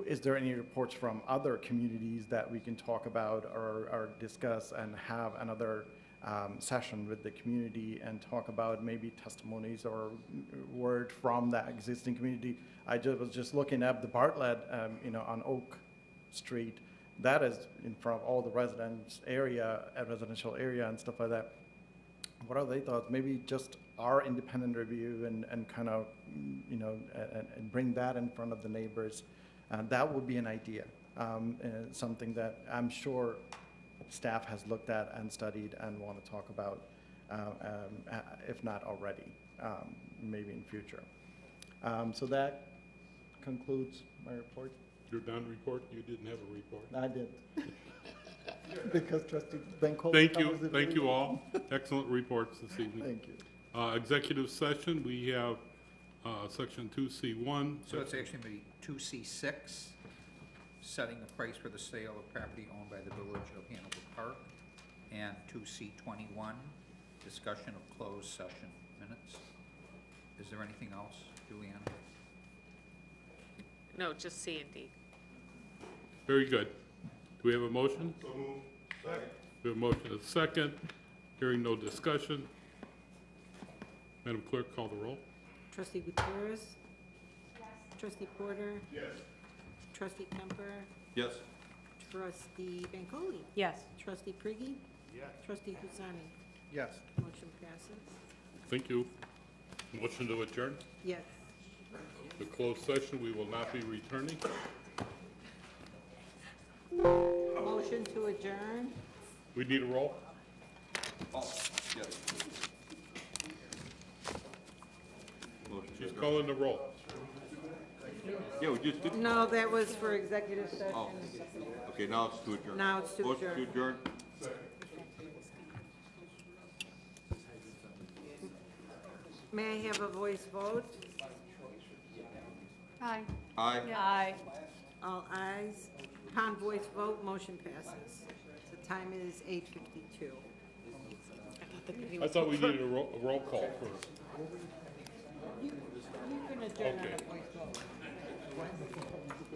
Is there any reports from other communities that we can talk about or discuss and have another session with the community and talk about maybe testimonies or word from that existing community? I was just looking at the Bartlett, you know, on Oak Street. That is in front of all the residential area and stuff like that. What are their thoughts? Maybe just our independent review and kind of, you know, and bring that in front of the neighbors. That would be an idea, something that I'm sure staff has looked at and studied and want to talk about, if not already, maybe in future. So that concludes my report. You're done report? You didn't have a report? I did. Because trustee Benko. Thank you all. Excellent reports this evening. Thank you. Executive session, we have section 2C1. So it's actually going to be 2C6, setting the price for the sale of property owned by the Village of Hanover Park, and 2C21, discussion of closed session minutes. Is there anything else, Juliana? No, just C and D. Very good. Do we have a motion? We have a motion and a second. Hearing no discussion. Madam Clerk, call the roll. Trustee Gutierrez? Yes. Trustee Porter? Yes. Trustee Kemper? Yes. Trustee Bancole? Yes. Trustee Priggy? Yes. Trustee Husani? Yes. Motion passes. Thank you. Motion to adjourn. Yes. The closed session, we will not be returning. Motion to adjourn? We need a roll. Oh, yes. Motion to She's adjourn. calling the roll. Yeah, we just did. No, that was for executive session. Oh, okay, now it's to adjourn. Now it's to Motion to adjourn? May I have a voice vote? Aye. Aye. Aye. All ayes. Upon voice vote, motion passes. The time is 8:52. I thought we needed a roll call first.